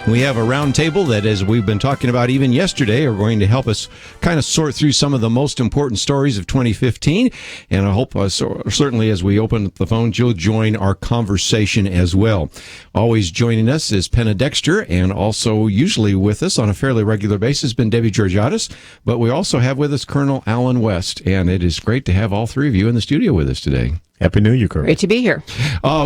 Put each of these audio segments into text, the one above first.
We have a round table that, as we've been talking about even yesterday, are going to help us kind of sort through some of the most important stories of 2015. And I hope, certainly as we open the phones, you'll join our conversation as well. Always joining us is Penna Dexter, and also usually with us on a fairly regular basis been Debbie Georgatos. But we also have with us Colonel Alan West, and it is great to have all three of you in the studio with us today. Happy New Year, Kerby. Great to be here.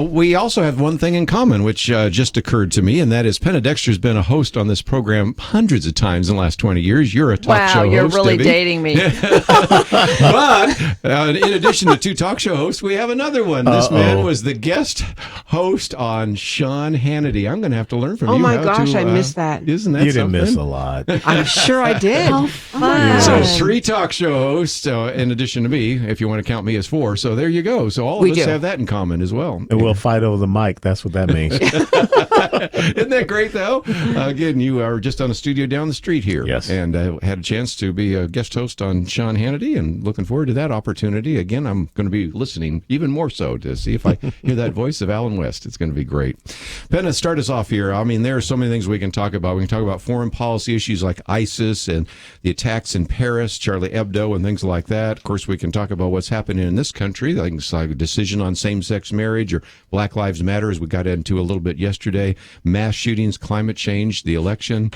We also have one thing in common, which just occurred to me, and that is Penna Dexter's been a host on this program hundreds of times in the last 20 years. You're a talk show host, Wow, you're really Debbie. dating me. But in addition to two talk show hosts, we have another one. This man was the guest host on Sean Hannity. I'm going to have to learn from you. Oh, my how gosh, to, I missed that. Isn't that You something? didn't miss a lot. I'm sure I did. How fun. So 3 talk show hosts, in addition to me, if you want to count me as 4. So there you go. So all of us have that in common as well. And we'll fight over the mic. That's what that means. Isn't that great, though? Again, you are just on a studio down the street here. Yes. And had a chance to be a guest host on Sean Hannity, and looking forward to that opportunity. Again, I'm going to be listening even more so to see if I hear that voice of Alan West. It's going to be great. Penna, start us off here. I mean, there are so many things we can talk about. We can talk about foreign policy issues like ISIS and the attacks in Paris, Charlie Hebdo, and things like that. Of course, we can talk about what's happening in this country, things like a decision on same-sex marriage or Black Lives Matter, as we got into a little bit yesterday, mass shootings, climate change, the election.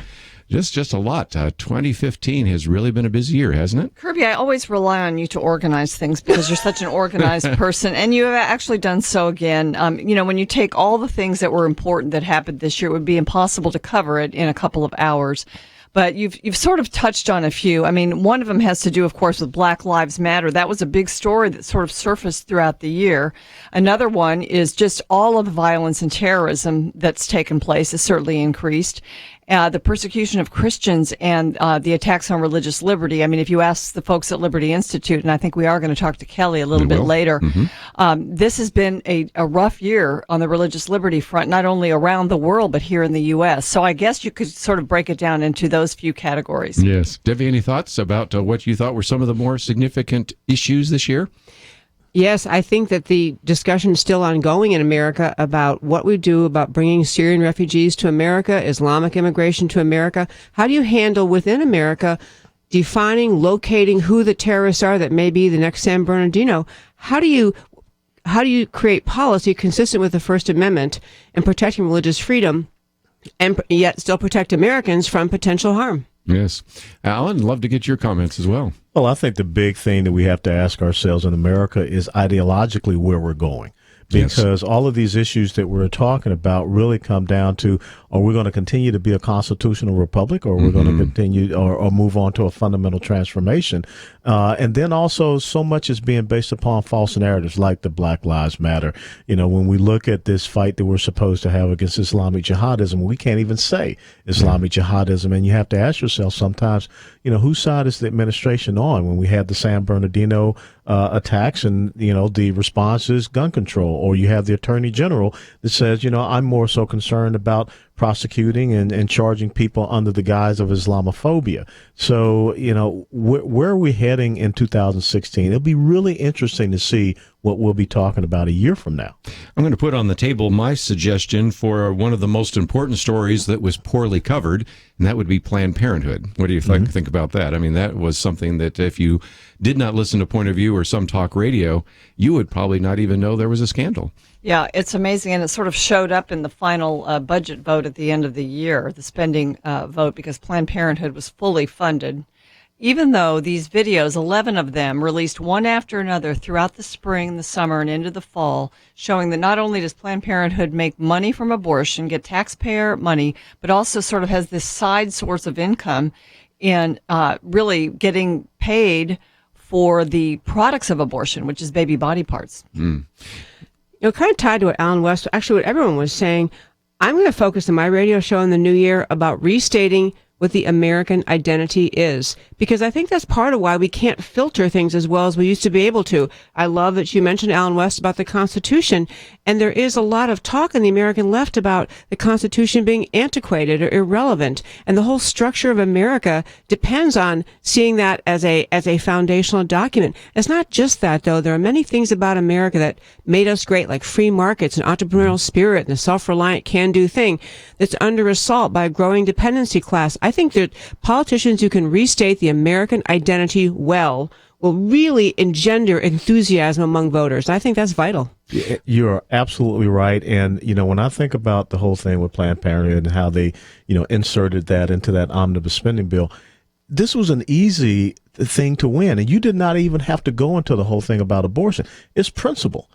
Just a lot. 2015 has really been a busy year, hasn't it? Kerby, I always rely on you to organize things because you're such an organized person, and you have actually done so again. When you take all the things that were important that happened this year, it would be impossible to cover it in a couple of hours. But you've sort of touched on a few. I mean, one of them has to do, of course, with Black Lives Matter. That was a big story that sort of surfaced throughout the year. Another one is just all of the violence and terrorism that's taken place has certainly increased. The persecution of Christians and the attacks on religious liberty. I mean, if you ask the folks at Liberty Institute, and I think we are going to talk to Kelly a little bit later, this has been a rough year on the religious liberty front, not only around the world, but here in the U.S. So I guess you could sort of break it down into those few categories. Yes. Debbie, any thoughts about what you thought were some of the more significant issues this year? Yes, I think that the discussion is still ongoing in America about what we do about bringing Syrian refugees to America, Islamic immigration to America. How do you handle within America defining, locating who the terrorists are that may be the next San Bernardino? How do you create policy consistent with the First Amendment and protecting religious freedom and yet still protect Americans from potential harm? Yes. Alan, love to get your comments as well. Well, I think the big thing that we have to ask ourselves in America is ideologically where we're going. Because all of these issues that we're talking about really come down to, are we going to continue to be a constitutional republic, or are we going to continue or move on to a fundamental transformation? And then also so much is being based upon false narratives like the Black Lives Matter. You know, when we look at this fight that we're supposed to have against Islamic jihadism, we can't even say Islamic jihadism. And you have to ask yourself sometimes, you know, whose side is the administration on? When we had the San Bernardino attacks and, you know, the response is gun control, or you have the Attorney General that says, you know, I'm more so concerned about prosecuting and charging people under the guise of Islamophobia. So, you know, where are we heading in 2016? It'll be really interesting to see what we'll be talking about a year from now. I'm going to put on the table my suggestion for one of the most important stories that was poorly covered, and that would be Planned Parenthood. What do you think about that? I mean, that was something that if you did not listen to Point of View or some talk radio, you would probably not even know there was a scandal. Yeah, it's amazing, and it sort of showed up in the final budget vote at the end of the year, the spending vote, because Planned Parenthood was fully funded. Even though these videos, 11 of them, released one after another throughout the spring, the summer, and into the fall, showing that not only does Planned Parenthood make money from abortion, get taxpayer money, but also sort of has this side source of income in really getting paid for the products of abortion, which is baby body parts. You know, kind of tied to what Alan West, actually what everyone was saying, I'm going to focus on my radio show in the new year about restating what the American identity is, because I think that's part of why we can't filter things as well as we used to be able to. I love that you mentioned, Alan West, about the Constitution, and there is a lot of talk in the American left about the Constitution being antiquated or irrelevant, and the whole structure of America depends on seeing that as a foundational document. It's not just that, though. There are many things about America that made us great, like free markets and entrepreneurial spirit and the self-reliant can-do thing that's under assault by a growing dependency class. I think that politicians who can restate the American identity well will really engender enthusiasm among voters. I think that's vital. You're absolutely right. And, when I think about the whole thing with Planned Parenthood and how they, inserted that into that omnibus spending bill, this was an easy thing to win. And you did not even have to go into the whole thing about abortion. It's principle.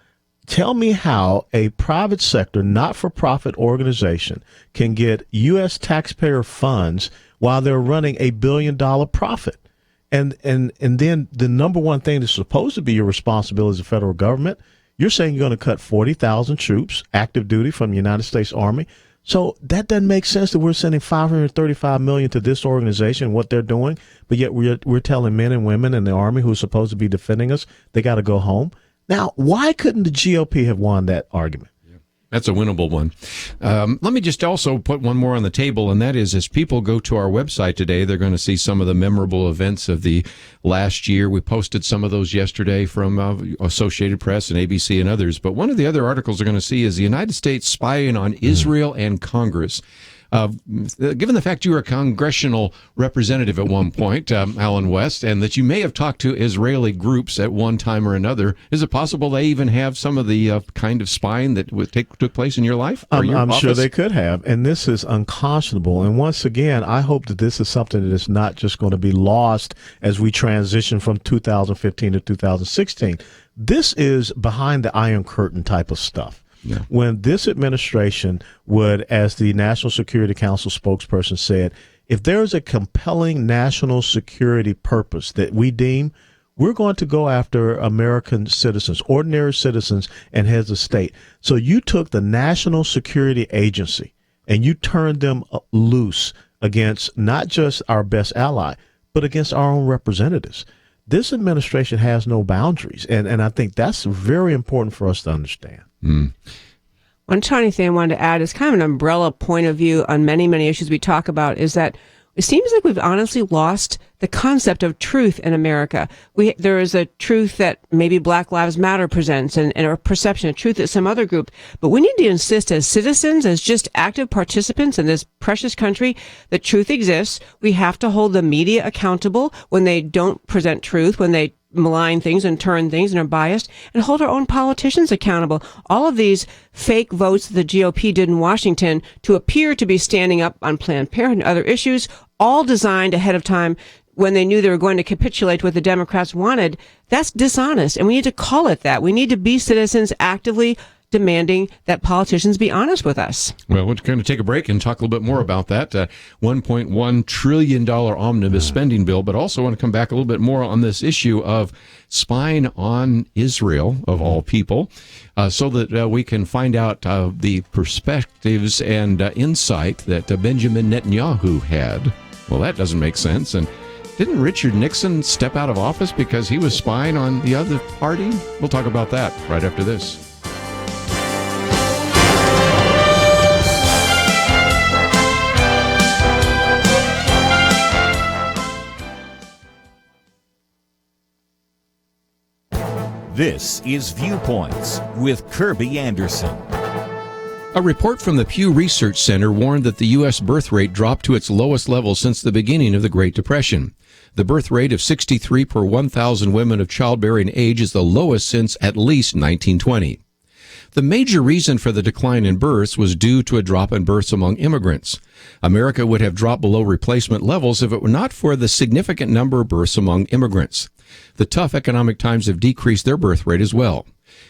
Tell me how a private sector, not-for-profit organization can get U.S. taxpayer funds while they're running $1 billion profit. And then the number one thing that's supposed to be your responsibility as a federal government, you're saying you're going to cut 40,000 troops, active duty, from the United States Army. So that doesn't make sense that we're sending $535 million to this organization, what they're doing, but yet we're telling men and women in the Army who are supposed to be defending us, they got to go home. Now, why couldn't the GOP have won that argument? That's a winnable one. Let me just also put one more on the table, and that is, as people go to our website today, they're going to see some of the memorable events of the last year. We posted some of those yesterday from Associated Press and ABC and others. But one of the other articles they're going to see is the United States spying on Israel and Congress. Given the fact you were a congressional representative at one point, Alan West, and that you may have talked to Israeli groups at one time or another, is it possible they even have some of the kind of spying that took place in your life? I'm sure they could have, and this is unconscionable. And once again, I hope that this is something that is not just going to be lost as we transition from 2015 to 2016. This is behind the Iron Curtain type of stuff. Yeah. When this administration would, as the National Security Council spokesperson said, if there is a compelling national security purpose that we deem, we're going to go after American citizens, ordinary citizens, and heads of state. So you took the National Security Agency and you turned them loose against not just our best ally, but against our own representatives. This administration has no boundaries, and I think that's very important for us to understand. One tiny thing I wanted to add is kind of an umbrella point of view on many, many issues we talk about is that it seems like we've honestly lost the concept of truth in America. There is a truth that maybe Black Lives Matter presents and a perception of truth that some other group, but we need to insist as citizens, as just active participants in this precious country, that truth exists. We have to hold the media accountable when they don't present truth, when they malign things and turn things and are biased, and hold our own politicians accountable. All of these fake votes that the GOP did in Washington to appear to be standing up on Planned Parenthood and other issues, all designed ahead of time when they knew they were going to capitulate to what the Democrats wanted, that's dishonest. And we need to call it that. We need to be citizens actively demanding that politicians be honest with us. Well, we're going to take a break and talk a little bit more about that $1.1 trillion omnibus spending bill, but also want to come back a little bit more on this issue of spying on Israel, of all people, so that we can find out the perspectives and insight that Benjamin Netanyahu had. Well, that doesn't make sense. And didn't Richard Nixon step out of office because he was spying on the other party? We'll talk about that right after this. This is Viewpoints with Kerby Anderson. A report from the Pew Research Center warned that the U.S. birth rate dropped to its lowest level since the beginning of the Great Depression. The birth rate of 63 per 1,000 women of childbearing age is the lowest since at least 1920. The major reason for the decline in births was due to a drop in births among immigrants. America would have dropped below replacement levels if it were not for the significant number of births among immigrants. The tough economic times have decreased their birth rate as well.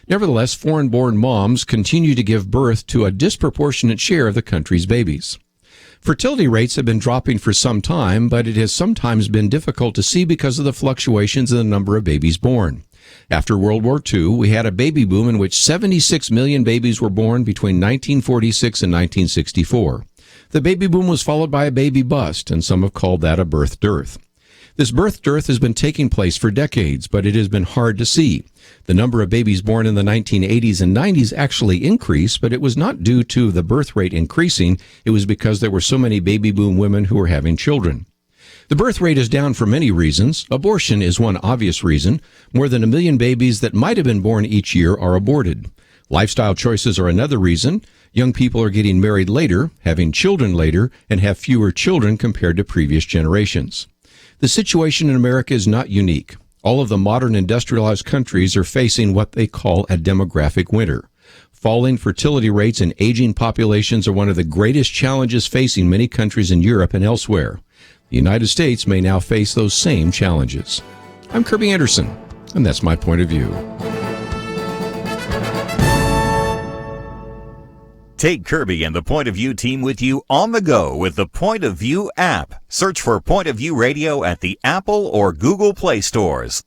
Nevertheless, foreign-born moms continue to give birth to a disproportionate share of the country's babies. Fertility rates have been dropping for some time, but it has sometimes been difficult to see because of the fluctuations in the number of babies born. After World War II, we had a baby boom in which 76 million babies were born between 1946 and 1964. The baby boom was followed by a baby bust, and some have called that a birth dearth. This birth dearth has been taking place for decades, but it has been hard to see. The number of babies born in the 1980s and 90s actually increased, but it was not due to the birth rate increasing. It was because there were so many baby boom women who were having children. The birth rate is down for many reasons. Abortion is one obvious reason. More than 1 million babies that might have been born each year are aborted. Lifestyle choices are another reason. Young people are getting married later, having children later, and have fewer children compared to previous generations. The situation in America is not unique. All of the modern industrialized countries are facing what they call a demographic winter. Falling fertility rates and aging populations are one of the greatest challenges facing many countries in Europe and elsewhere. The United States may now face those same challenges. I'm Kerby Anderson, and that's my point of view. Take Kerby and the Point of View team with you on the go with the Point of View app. Search for Point of View Radio at the Apple or Google Play stores.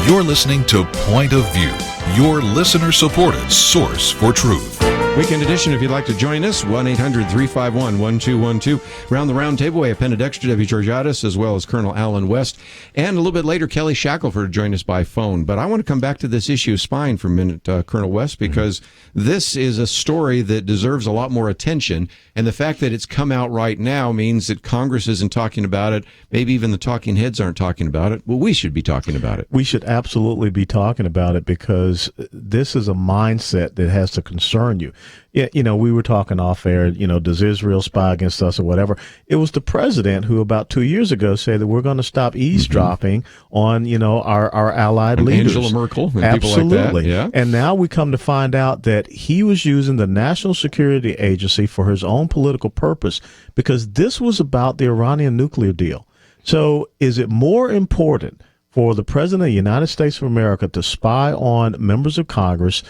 You're listening to Point of View, your listener-supported source for truth. Weekend edition, if you'd like to join us, 1-800-351-1212. Around the round table, we have Penna Dexter, Debbie Georgatos, as well as Colonel Alan West. And a little bit later, Kelly Shackelford join us by phone. But I want to come back to this issue of spying for a minute, Colonel West, because this is a story that deserves a lot more attention. And the fact that it's come out right now means that Congress isn't talking about it. Maybe even the talking heads aren't talking about it. Well, we should be talking about it. We should absolutely be talking about it because this is a mindset that has to concern you. Yeah, we were talking off air, does Israel spy against us or whatever? It was the president who about 2 years ago said that we're going to stop eavesdropping on, our allied and leaders. Angela Merkel and Absolutely. people like that. Yeah. And now we come to find out that he was using the National Security Agency for his own political purpose because this was about the Iranian nuclear deal. So is it more important for the President of the United States of America to spy on members of Congress,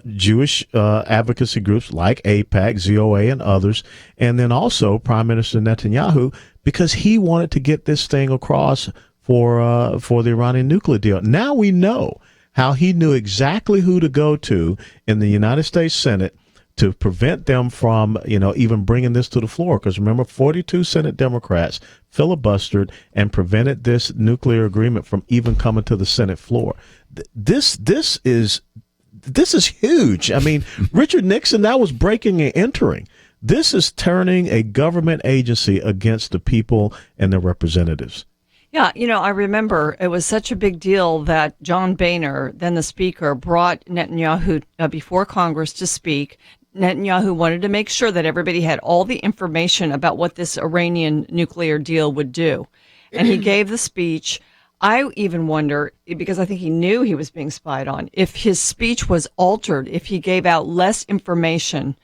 Jewish advocacy groups like AIPAC, ZOA, and others, and then also Prime Minister Netanyahu, because he wanted to get this thing across for the Iranian nuclear deal? Now we know how he knew exactly who to go to in the United States Senate to prevent them from, even bringing this to the floor. Because remember, 42 Senate Democrats filibustered and prevented this nuclear agreement from even coming to the Senate floor. This is huge. I mean, Richard Nixon, that was breaking and entering. This is turning a government agency against the people and their representatives. Yeah, I remember it was such a big deal that John Boehner, then the speaker, brought Netanyahu before Congress to speak. Netanyahu wanted to make sure that everybody had all the information about what this Iranian nuclear deal would do. And he gave the speech. I even wonder, because I think he knew he was being spied on, if his speech was altered, if he gave out less information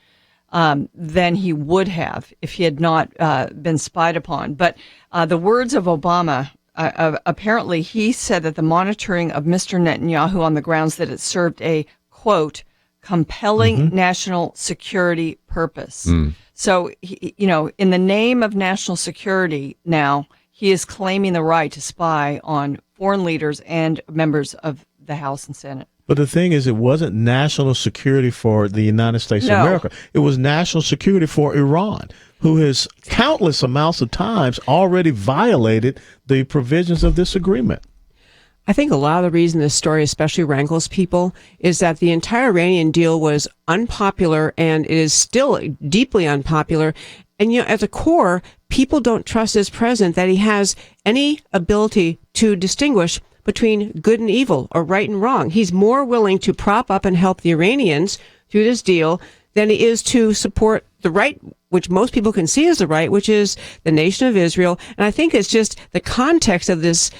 than he would have if he had not been spied upon. But the words of Obama, apparently he said that the monitoring of Mr. Netanyahu on the grounds that it served a, quote, compelling national security purpose. So, in the name of national security now, he is claiming the right to spy on foreign leaders and members of the House and Senate. But the thing is, it wasn't national security for the United States of America. It was national security for Iran, who has countless amounts of times already violated the provisions of this agreement. I think a lot of the reason this story especially rankles people is that the entire Iranian deal was unpopular, and it is still deeply unpopular. And, at the core, people don't trust this president that he has any ability to distinguish between good and evil or right and wrong. He's more willing to prop up and help the Iranians through this deal than he is to support the right, which most people can see as the right, which is the nation of Israel. And I think it's just the context of this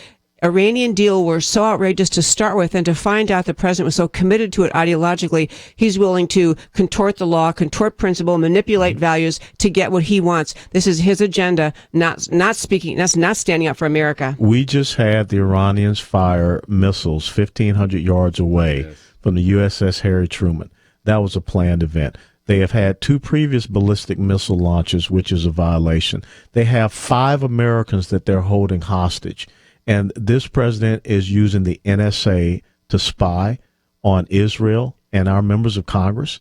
Iranian deal were so outrageous to start with, and to find out the president was so committed to it ideologically, he's willing to contort the law, contort principle, manipulate values to get what he wants. This is his agenda, not standing up for America. We just had the Iranians fire missiles 1,500 yards away from the USS Harry Truman. That was a planned event. They have had 2 previous ballistic missile launches, which is a violation. They have 5 Americans that they're holding hostage. And this president is using the NSA to spy on Israel and our members of Congress.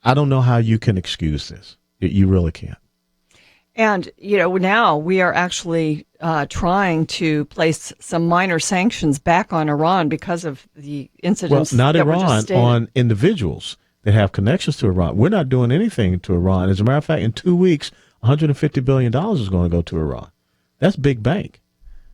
I don't know how you can excuse this. You really can't. And, now we are actually trying to place some minor sanctions back on Iran because of the incidents. Well, not that Iran, were just stated. on individuals that have connections to Iran. We're not doing anything to Iran. As a matter of fact, in 2 weeks, $150 billion is going to go to Iran. That's big bank.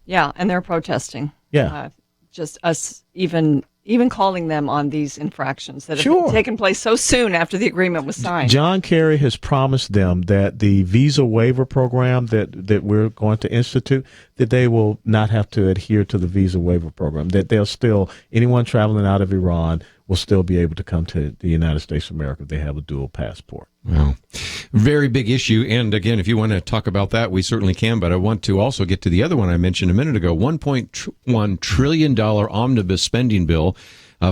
Yeah, and they're protesting. Yeah. Just us even calling them on these infractions that Sure. have taken place so soon after the agreement was signed. John Kerry has promised them that the visa waiver program that we're going to institute, that they will not have to adhere to the visa waiver program, that they'll still, anyone traveling out of Iran will still be able to come to the United States of America if they have a dual passport. Wow. Very big issue. And again, if you want to talk about that, we certainly can. But I want to also get to the other one I mentioned a minute ago, $1.1 trillion omnibus spending bill.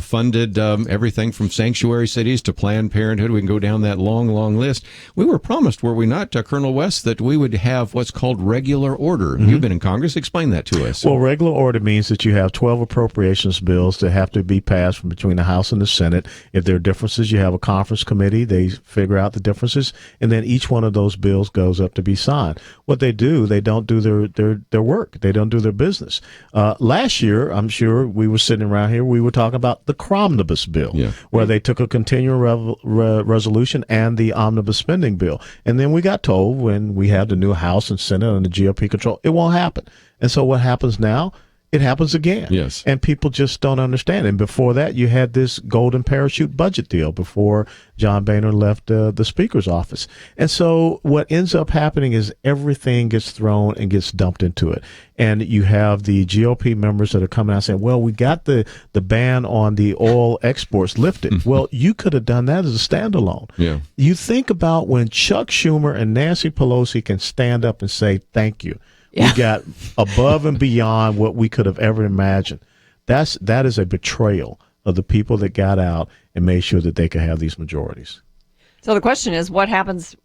Funded everything from sanctuary cities to Planned Parenthood. We can go down that long, long list. We were promised, were we not, Colonel West, that we would have what's called regular order. Mm-hmm. You've been in Congress. Explain that to us. Well, regular order means that you have 12 appropriations bills that have to be passed from between the House and the Senate. If there are differences, you have a conference committee. They figure out the differences, and then each one of those bills goes up to be signed. What they do, they don't do their work. They don't do their business. Last year, I'm sure we were sitting around here, we were talking about the Cromnibus bill, where they took a continuing resolution and the omnibus spending bill. And then we got told when we have the new House and Senate and the GOP control, it won't happen. And so what happens now? It happens again. Yes. And people just don't understand. And before that, you had this golden parachute budget deal before John Boehner left the Speaker's office. And so what ends up happening is everything gets thrown and gets dumped into it. And you have the GOP members that are coming out saying, well, we got the ban on the oil exports lifted. Well, you could have done that as a standalone. Yeah. You think about when Chuck Schumer and Nancy Pelosi can stand up and say, thank you. Yeah. We got above and beyond what we could have ever imagined. That is a betrayal of the people that got out and made sure that they could have these majorities. So the question is, what happens?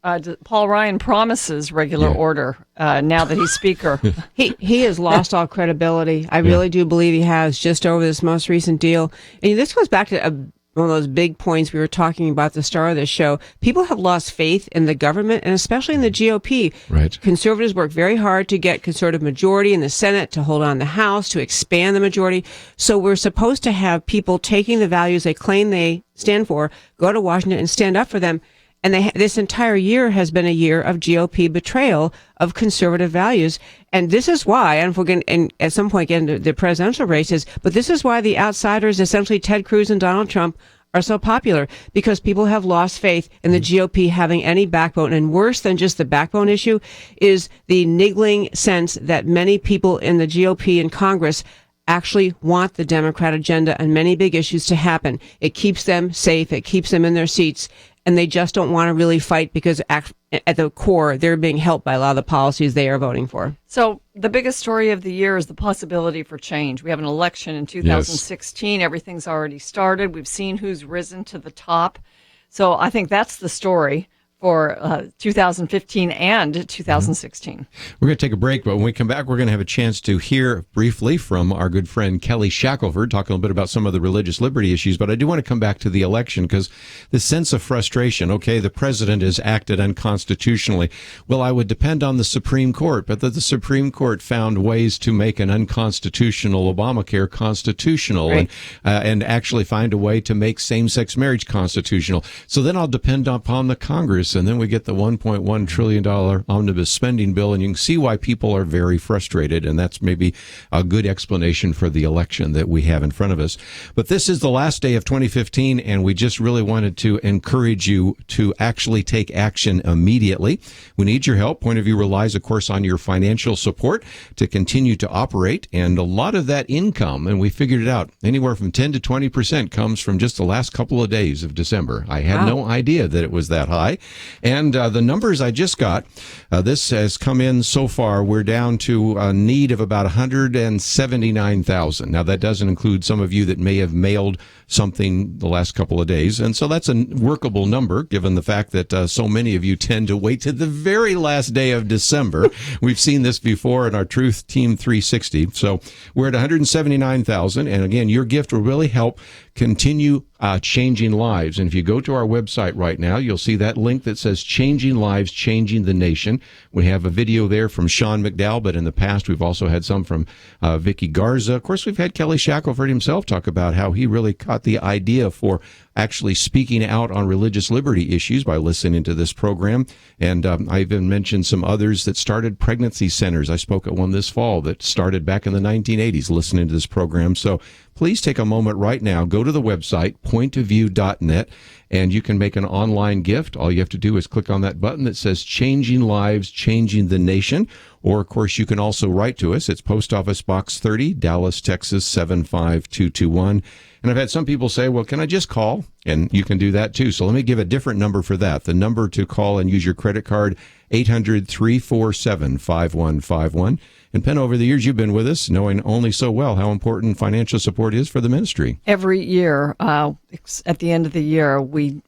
Paul Ryan promises regular order now that he's Speaker. He has lost all credibility. I really do believe he has, just over this most recent deal. And this goes back to one of those big points we were talking about at the start of this show. People have lost faith in the government, and especially in the GOP. Right. Conservatives work very hard to get conservative majority in the Senate, to hold on the House, to expand the majority. So we're supposed to have people taking the values they claim they stand for, go to Washington and stand up for them. And this entire year has been a year of GOP betrayal of conservative values. And this is why, and if we're going to at some point get into the presidential races, but this is why the outsiders, essentially Ted Cruz and Donald Trump, are so popular, because people have lost faith in the GOP having any backbone. And worse than just the backbone issue is the niggling sense that many people in the GOP in Congress actually want the Democrat agenda and many big issues to happen. It keeps them safe. It keeps them in their seats. And they just don't want to really fight because at the core, they're being helped by a lot of the policies they are voting for. So the biggest story of the year is the possibility for change. We have an election in 2016. Yes. Everything's already started. We've seen who's risen to the top. So I think that's the story for 2015 and 2016. We're going to take a break, but when we come back, we're going to have a chance to hear briefly from our good friend Kelly Shackelford, talking a little bit about some of the religious liberty issues. But I do want to come back to the election, because the sense of frustration, okay, the president has acted unconstitutionally. Well, I would depend on the Supreme Court, but the Supreme Court found ways to make an unconstitutional Obamacare constitutional, right, and actually find a way to make same-sex marriage constitutional. So then I'll depend upon the Congress, and then we get the $1.1 trillion omnibus spending bill, and you can see why people are very frustrated, and that's maybe a good explanation for the election that we have in front of us. But this is the last day of 2015, and we just really wanted to encourage you to actually take action immediately. We need your help. Point of View relies, of course, on your financial support to continue to operate, and a lot of that income, and we figured it out, anywhere from 10 to 20% comes from just the last couple of days of December. I had no idea that it was that high. And the numbers I just got, this has come in so far, we're down to a need of about 179,000. Now, that doesn't include some of you that may have mailed something the last couple of days. And so that's a workable number, given the fact that so many of you tend to wait to the very last day of December. We've seen this before in our Truth Team 360. So we're at 179,000. And again, your gift will really help continue changing lives. And if you go to our website right now, you'll see that link that says Changing Lives, Changing the Nation. We have a video there from Sean McDowell, but in the past we've also had some from Vicky Garza. Of course, we've had Kelly Shackelford himself talk about how he really caught the idea for actually speaking out on religious liberty issues by listening to this program. And I even mentioned some others that started pregnancy centers. I spoke at one this fall that started back in the 1980s listening to this program. So please take a moment right now, go to the website, pointofview.net, and you can make an online gift. All you have to do is click on that button that says Changing Lives, Changing the Nation. Or, of course, you can also write to us. It's Post Office Box 30, Dallas, Texas, 75221. And I've had some people say, well, can I just call? And you can do that, too. So let me give a different number for that. The number to call and use your credit card, 800-347-5151. And Penna, over the years you've been with us, knowing only so well how important financial support is for the ministry. Every year, at the end of the year, we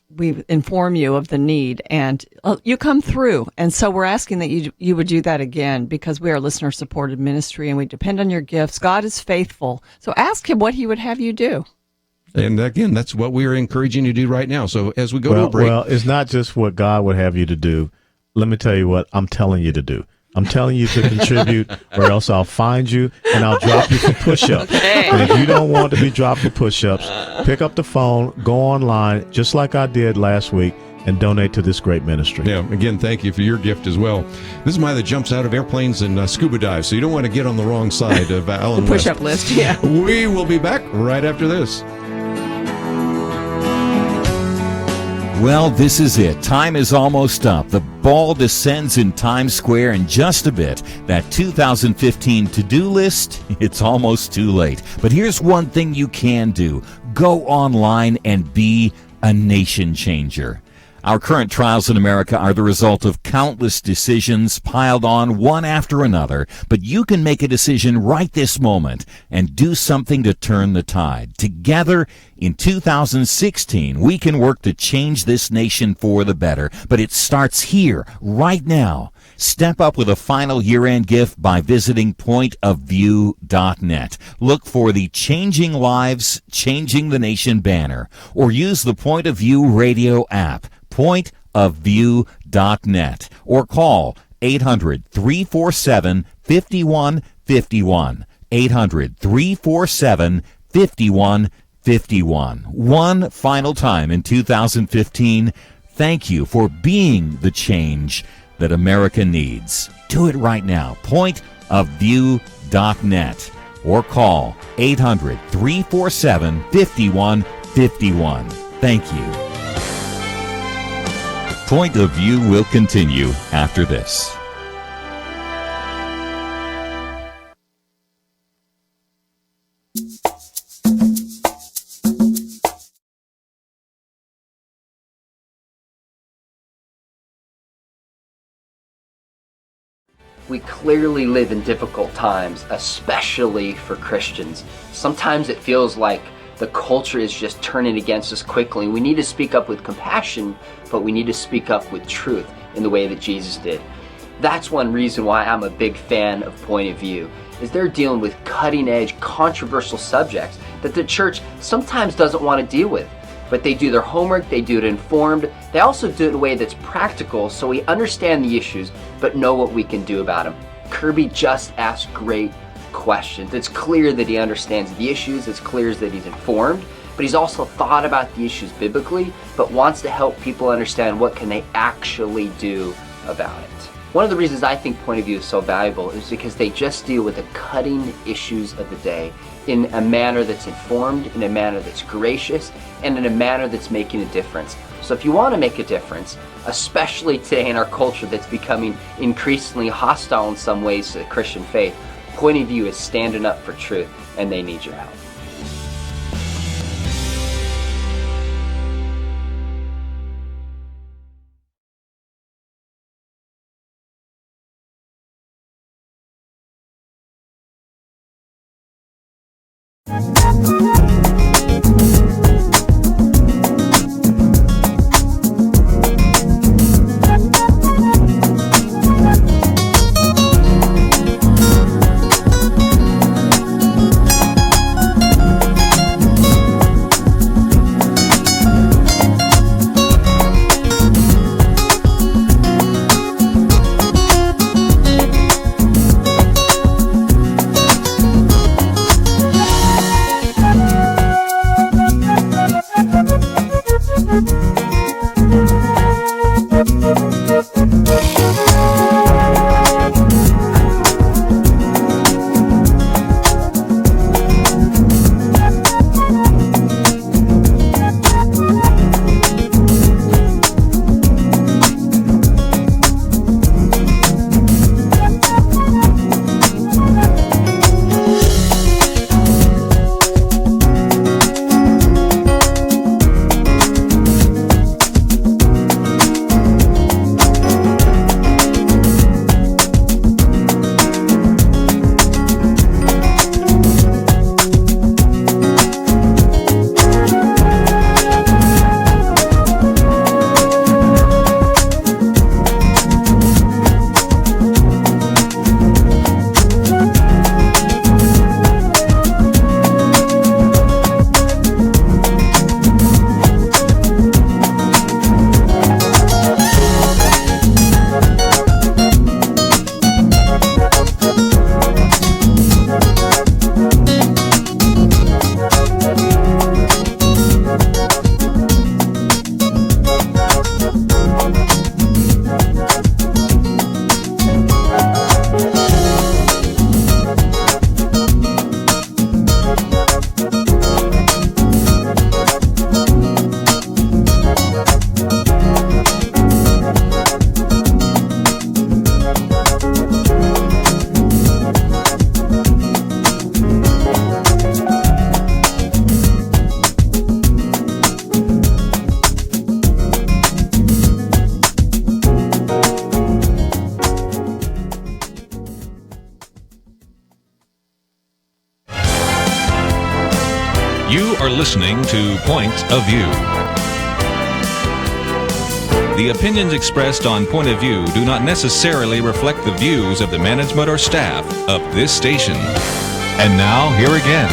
inform you of the need, and you come through. And so we're asking that you would do that again, because we are a listener-supported ministry, and we depend on your gifts. God is faithful. So ask him what he would have you do. And again, that's what we are encouraging you to do right now. So as we go to a break. Well, it's not just what God would have you to do. Let me tell you what I'm telling you to do. I'm telling you to contribute, or else I'll find you and I'll drop you for push-ups. And if you don't want to be dropped for push-ups, pick up the phone, go online, just like I did last week, and donate to this great ministry. Yeah, again, thank you for your gift as well. This is mine that jumps out of airplanes and scuba dives, so you don't want to get on the wrong side of Alan the West. push-up list, yeah. We will be back right after this. Well, this is it. Time is almost up. The ball descends in Times Square in just a bit. That 2015 to-do list, it's almost too late. But here's one thing you can do. Go online and be a nation changer. Our current trials in America are the result of countless decisions piled on one after another, but you can make a decision right this moment and do something to turn the tide. Together, in 2016, we can work to change this nation for the better, but it starts here, right now. Step up with a final year-end gift by visiting pointofview.net. Look for the Changing Lives, Changing the Nation banner, or use the Point of View radio app, pointofview.net, or call 800-347-5151, 800-347-5151. One final time in 2015, thank you for being the change that America needs. Do it right now. Pointofview.net, or call 800-347-5151. Thank you. Point of View will continue after this. We clearly live in difficult times, especially for Christians. Sometimes it feels like the culture is just turning against us quickly. We need to speak up with compassion, but we need to speak up with truth in the way that Jesus did. That's one reason why I'm a big fan of Point of View, is they're dealing with cutting-edge, controversial subjects that the church sometimes doesn't want to deal with. But they do their homework, they do it informed, they also do it in a way that's practical so we understand the issues but know what we can do about them. Kerby just asked great questions. It's clear that he understands the issues, it's clear that he's informed, but he's also thought about the issues biblically, but wants to help people understand what can they actually do about it. One of the reasons I think Point of View is so valuable is because they just deal with the cutting issues of the day in a manner that's informed, in a manner that's gracious, and in a manner that's making a difference. So if you want to make a difference, especially today in our culture that's becoming increasingly hostile in some ways to the Christian faith, Point of View is standing up for truth, and they need your help. You are listening to Point of View. The opinions expressed on Point of View do not necessarily reflect the views of the management or staff of this station. And now, here again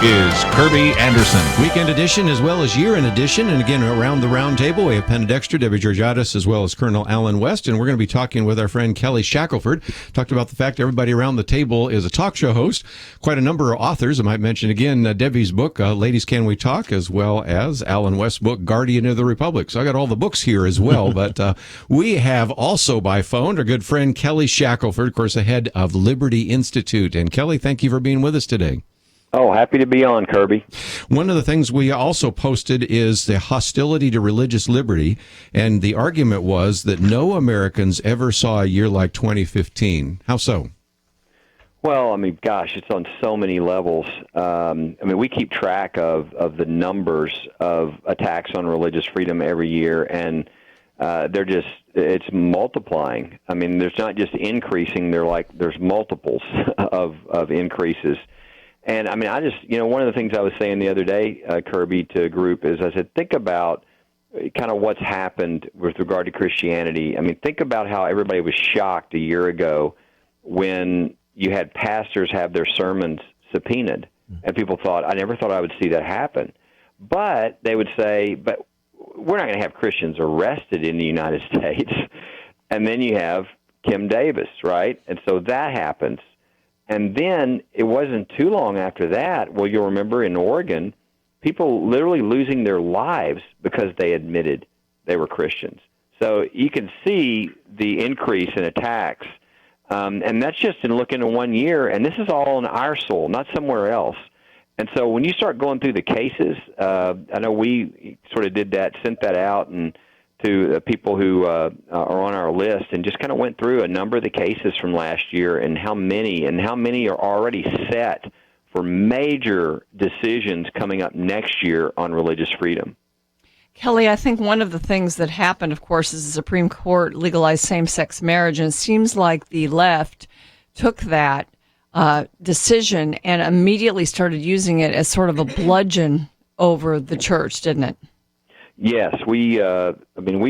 is Kerby Anderson. Weekend edition as well as year-end edition. And again, around the round table, we have Penna Dexter, Debbie Georgatos, as well as Colonel Alan West. And we're going to be talking with our friend Kelly Shackelford. Talked about the fact everybody around the table is a talk show host. Quite a number of authors. I might mention again Debbie's book, Ladies Can We Talk, as well as Alan West's book, Guardian of the Republic. So I got all the books here as well. But we have also by phone our good friend Kelly Shackelford, of course, the head of Liberty Institute. And Kelly, thank you for being with us today. Oh, happy to be on, Kerby. One of the things we also posted is the hostility to religious liberty, and the argument was that no Americans ever saw a year like 2015. How so? Well, I mean, gosh, it's on so many levels. We keep track of the numbers of attacks on religious freedom every year, and it's multiplying. I mean, there's not just increasing, there's multiples of increases. And I mean, I just, one of the things I was saying the other day, Kerby, to a group is I said, think about kind of what's happened with regard to Christianity. I mean, think about how everybody was shocked a year ago when you had pastors have their sermons subpoenaed. And people thought, I never thought I would see that happen. But they would say, but we're not going to have Christians arrested in the United States. And then you have Kim Davis, right? And so that happens. And then it wasn't too long after that, well, you'll remember in Oregon, people literally losing their lives because they admitted they were Christians. So you can see the increase in attacks. And that's just in looking at 1 year. And this is all in our soul, not somewhere else. And so when you start going through the cases, I know we sort of did that, sent that out and to people who are on our list, and just kind of went through a number of the cases from last year and how many are already set for major decisions coming up next year on religious freedom. Kelly, I think one of the things that happened, of course, is the Supreme Court legalized same-sex marriage, and it seems like the left took that decision and immediately started using it as sort of a bludgeon over the church, didn't it? Yes, I think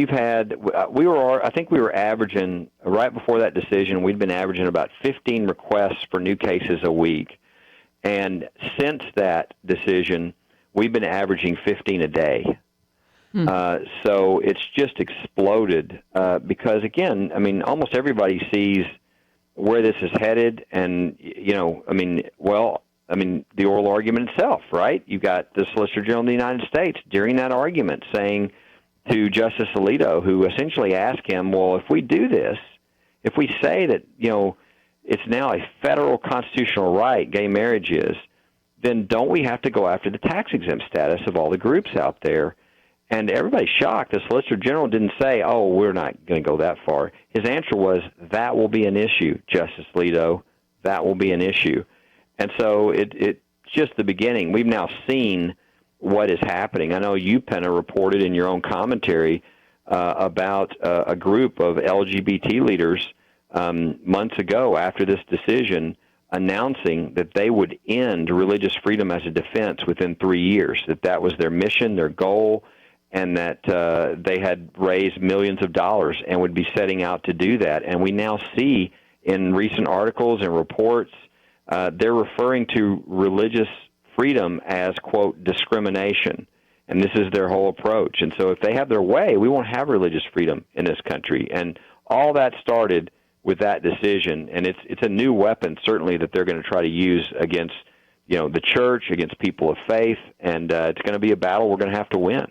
we were averaging, right before that decision, we'd been averaging about 15 requests for new cases a week. And since that decision, we've been averaging 15 a day. So it's just exploded because, again, I mean, almost everybody sees where this is headed. And, the oral argument itself, right? You got the Solicitor General of the United States during that argument saying to Justice Alito, who essentially asked him, well, if we do this, if we say that, it's now a federal constitutional right, gay marriage is, then don't we have to go after the tax-exempt status of all the groups out there? And everybody's shocked. The Solicitor General didn't say, oh, we're not going to go that far. His answer was, that will be an issue, Justice Alito. That will be an issue. And so it's just the beginning. We've now seen what is happening. I know you, Penna, reported in your own commentary about a group of LGBT leaders months ago after this decision announcing that they would end religious freedom as a defense within 3 years, that was their mission, their goal, and that they had raised millions of dollars and would be setting out to do that. And we now see in recent articles and reports they're referring to religious freedom as, quote, discrimination. And this is their whole approach. And so if they have their way, we won't have religious freedom in this country. And all that started with that decision. And it's a new weapon, certainly, that they're going to try to use against, the church, against people of faith. And it's going to be a battle we're going to have to win.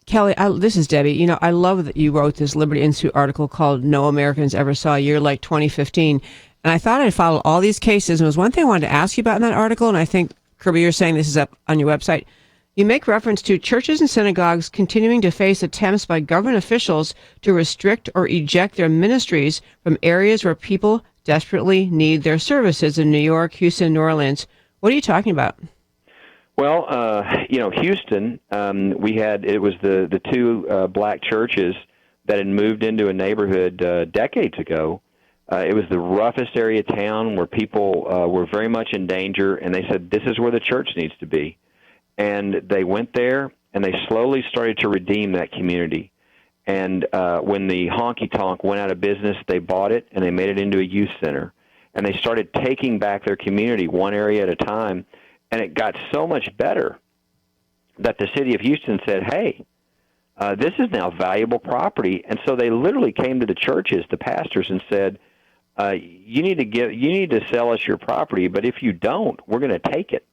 Kelly, this is Debbie. I love that you wrote this Liberty Institute article called No Americans Ever Saw a Year Like 2015. And I thought I'd follow all these cases. And there was one thing I wanted to ask you about in that article, and I think, Kerby, you're saying this is up on your website. You make reference to churches and synagogues continuing to face attempts by government officials to restrict or eject their ministries from areas where people desperately need their services in New York, Houston, New Orleans. What are you talking about? Well, Houston, it was the two black churches that had moved into a neighborhood decades ago. It was the roughest area of town where people were very much in danger, and they said, this is where the church needs to be. And they went there, and they slowly started to redeem that community. And when the honky-tonk went out of business, they bought it, and they made it into a youth center. And they started taking back their community one area at a time, and it got so much better that the city of Houston said, hey, this is now valuable property. And so they literally came to the churches, the pastors, and said, you need to sell us your property, but if you don't, we're going to take it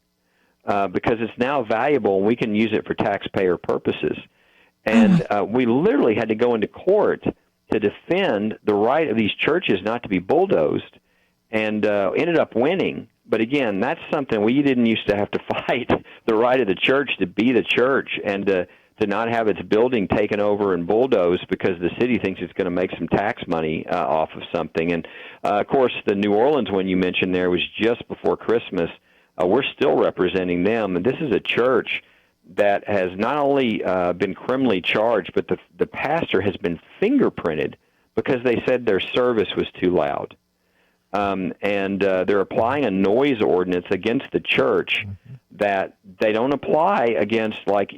because it's now valuable and we can use it for taxpayer purposes. And we literally had to go into court to defend the right of these churches not to be bulldozed, and ended up winning. But again, that's something we didn't used to have to fight, the right of the church to be the church and to not have its building taken over and bulldozed because the city thinks it's going to make some tax money off of something. And, of course, the New Orleans one you mentioned there was just before Christmas. We're still representing them. And this is a church that has not only been criminally charged, but the pastor has been fingerprinted because they said their service was too loud. and they're applying a noise ordinance against the church that they don't apply against, like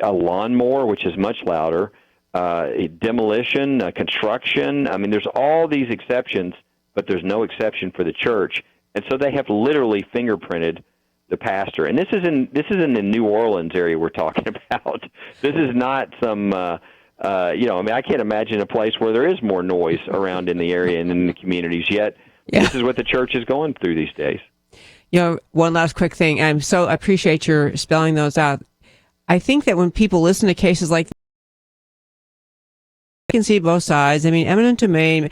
a lawnmower, which is much louder, demolition, construction. I mean, there's all these exceptions, but there's no exception for the church. And so they have literally fingerprinted the pastor. And this is in the New Orleans area we're talking about. This is not some, I mean, I can't imagine a place where there is more noise around in the area and in the communities yet. Yeah. This is what the church is going through these days. One last quick thing. I appreciate your spelling those out. I think that when people listen to cases like this, you can see both sides. I mean, eminent domain.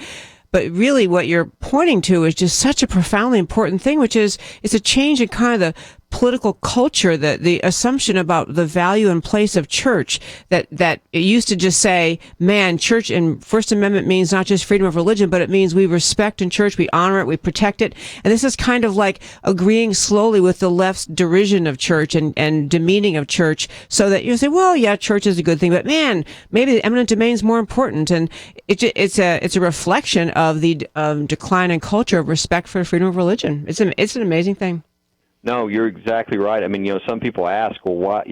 But really what you're pointing to is just such a profoundly important thing, which is it's a change in kind of the political culture, that the assumption about the value and place of church, that it used to just say, man, church and First Amendment means not just freedom of religion, but it means we respect in church, we honor it, we protect it. And this is kind of like agreeing slowly with the left's derision of church and demeaning of church, so that you say, well, yeah, church is a good thing, but man, maybe the eminent domain is more important. And it's a reflection of the decline in culture of respect for freedom of religion. It's an amazing thing. No, you're exactly right. I mean, some people ask, well, why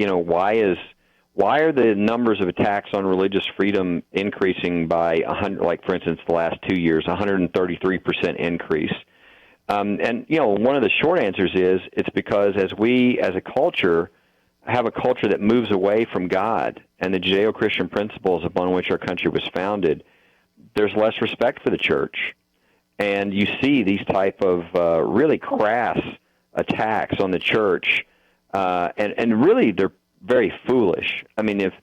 are the numbers of attacks on religious freedom increasing by 100? Like, for instance, the last 2 years, 133% increase. And one of the short answers is it's because as we, as a culture, have a culture that moves away from God and the Judeo-Christian principles upon which our country was founded, there's less respect for the church, and you see these type of really crass attacks on the church, and really they're very foolish. I mean, if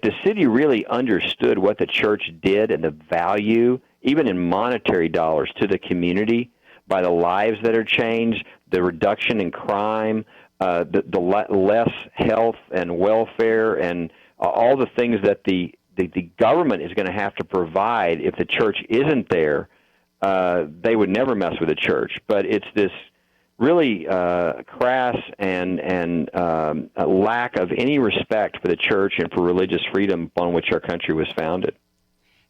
the city really understood what the church did and the value, even in monetary dollars, to the community, by the lives that are changed, the reduction in crime, the less health and welfare, and all the things that the government is going to have to provide if the church isn't there, they would never mess with the church. But it's this really crass and a lack of any respect for the church and for religious freedom upon which our country was founded.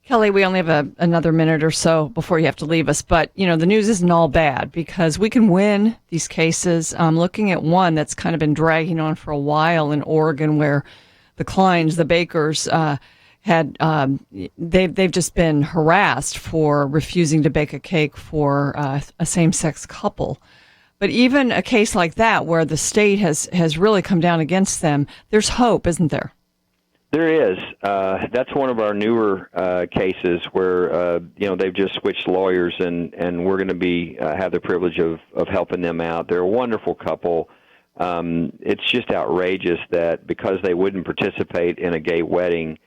Kelly, we only have another minute or so before you have to leave us, but the news isn't all bad, because we can win these cases. I'm looking at one that's kind of been dragging on for a while in Oregon, where the Kleins, the bakers, they've just been harassed for refusing to bake a cake for a same-sex couple. But even a case like that, where the state has really come down against them, there's hope, isn't there? There is. That's one of our newer cases where they've just switched lawyers, and we're going to have the privilege of helping them out. They're a wonderful couple. It's just outrageous that because they wouldn't participate in a gay wedding,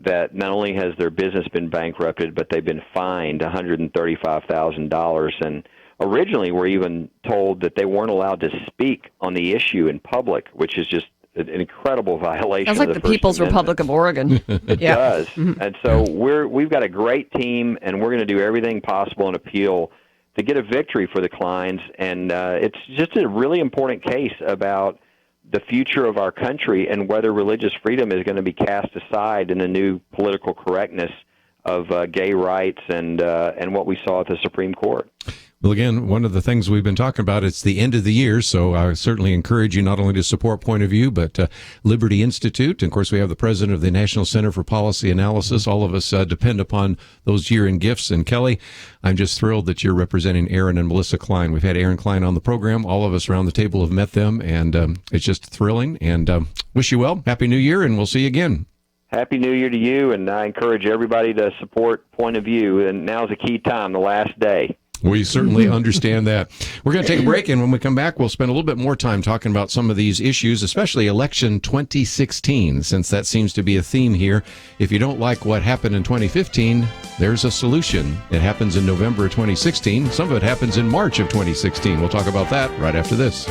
that not only has their business been bankrupted, but they've been fined $135,000. And originally were even told that they weren't allowed to speak on the issue in public, which is just an incredible violation. Sounds like of the the People's First Republic of Oregon. It does. Mm-hmm. And so we've got a great team, and we're going to do everything possible in appeal to get a victory for the Kleins. And it's just a really important case about the future of our country and whether religious freedom is going to be cast aside in the new political correctness of gay rights and what we saw at the Supreme Court. Well, again, one of the things we've been talking about, it's the end of the year, so I certainly encourage you not only to support Point of View, but Liberty Institute. And, of course, we have the president of the National Center for Policy Analysis. All of us depend upon those year-end gifts. And, Kelly, I'm just thrilled that you're representing Aaron and Melissa Klein. We've had Aaron Klein on the program. All of us around the table have met them, and it's just thrilling. And wish you well. Happy New Year, and we'll see you again. Happy New Year to you, and I encourage everybody to support Point of View. And now's a key time, the last day. We certainly understand that. We're going to take a break, and when we come back, we'll spend a little bit more time talking about some of these issues, especially election 2016, since that seems to be a theme here. If you don't like what happened in 2015, there's a solution. It happens in November of 2016. Some of it happens in March of 2016. We'll talk about that right after this.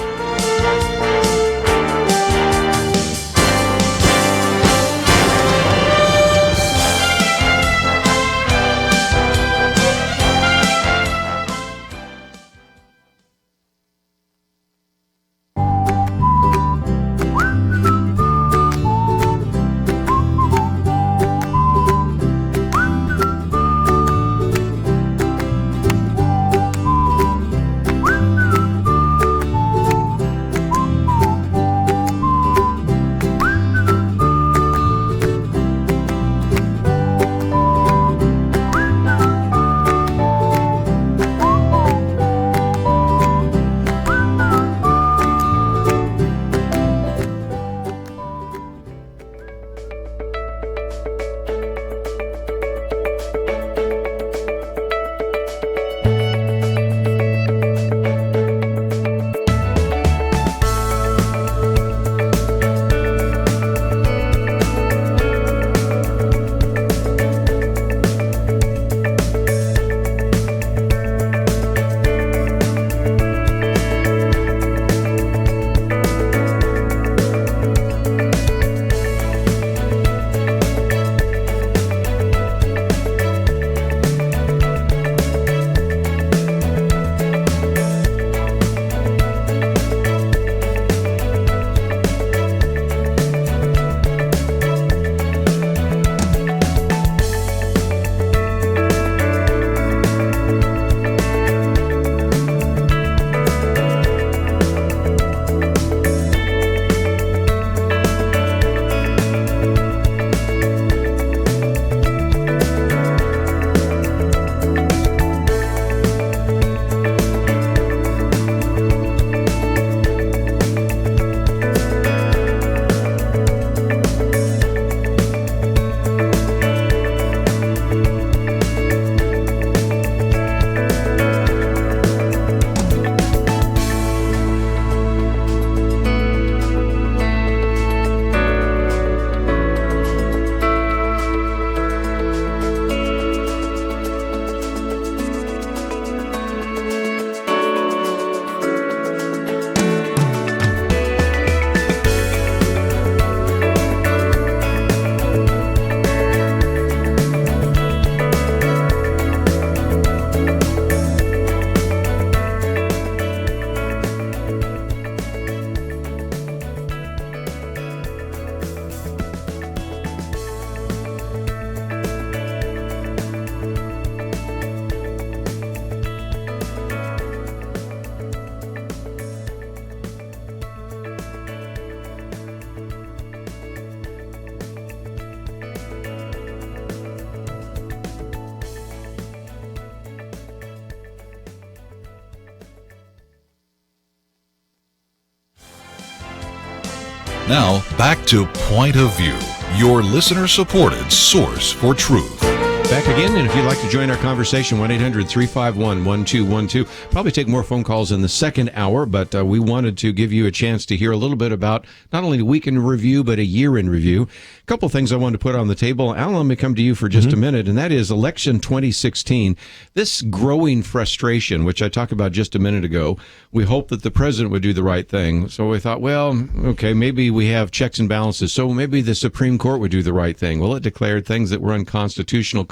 Now, back to Point of View, your listener-supported source for truth. Back again, and if you'd like to join our conversation, 1-800-351-1212. Probably take more phone calls in the second hour, but we wanted to give you a chance to hear a little bit about not only a week in review, but a year in review. A couple of things I wanted to put on the table. Alan, let me come to you for just a minute, and that is election 2016. This growing frustration, which I talked about just a minute ago, we hoped that the president would do the right thing. So we thought, well, okay, maybe we have checks and balances, so maybe the Supreme Court would do the right thing. Well, it declared things that were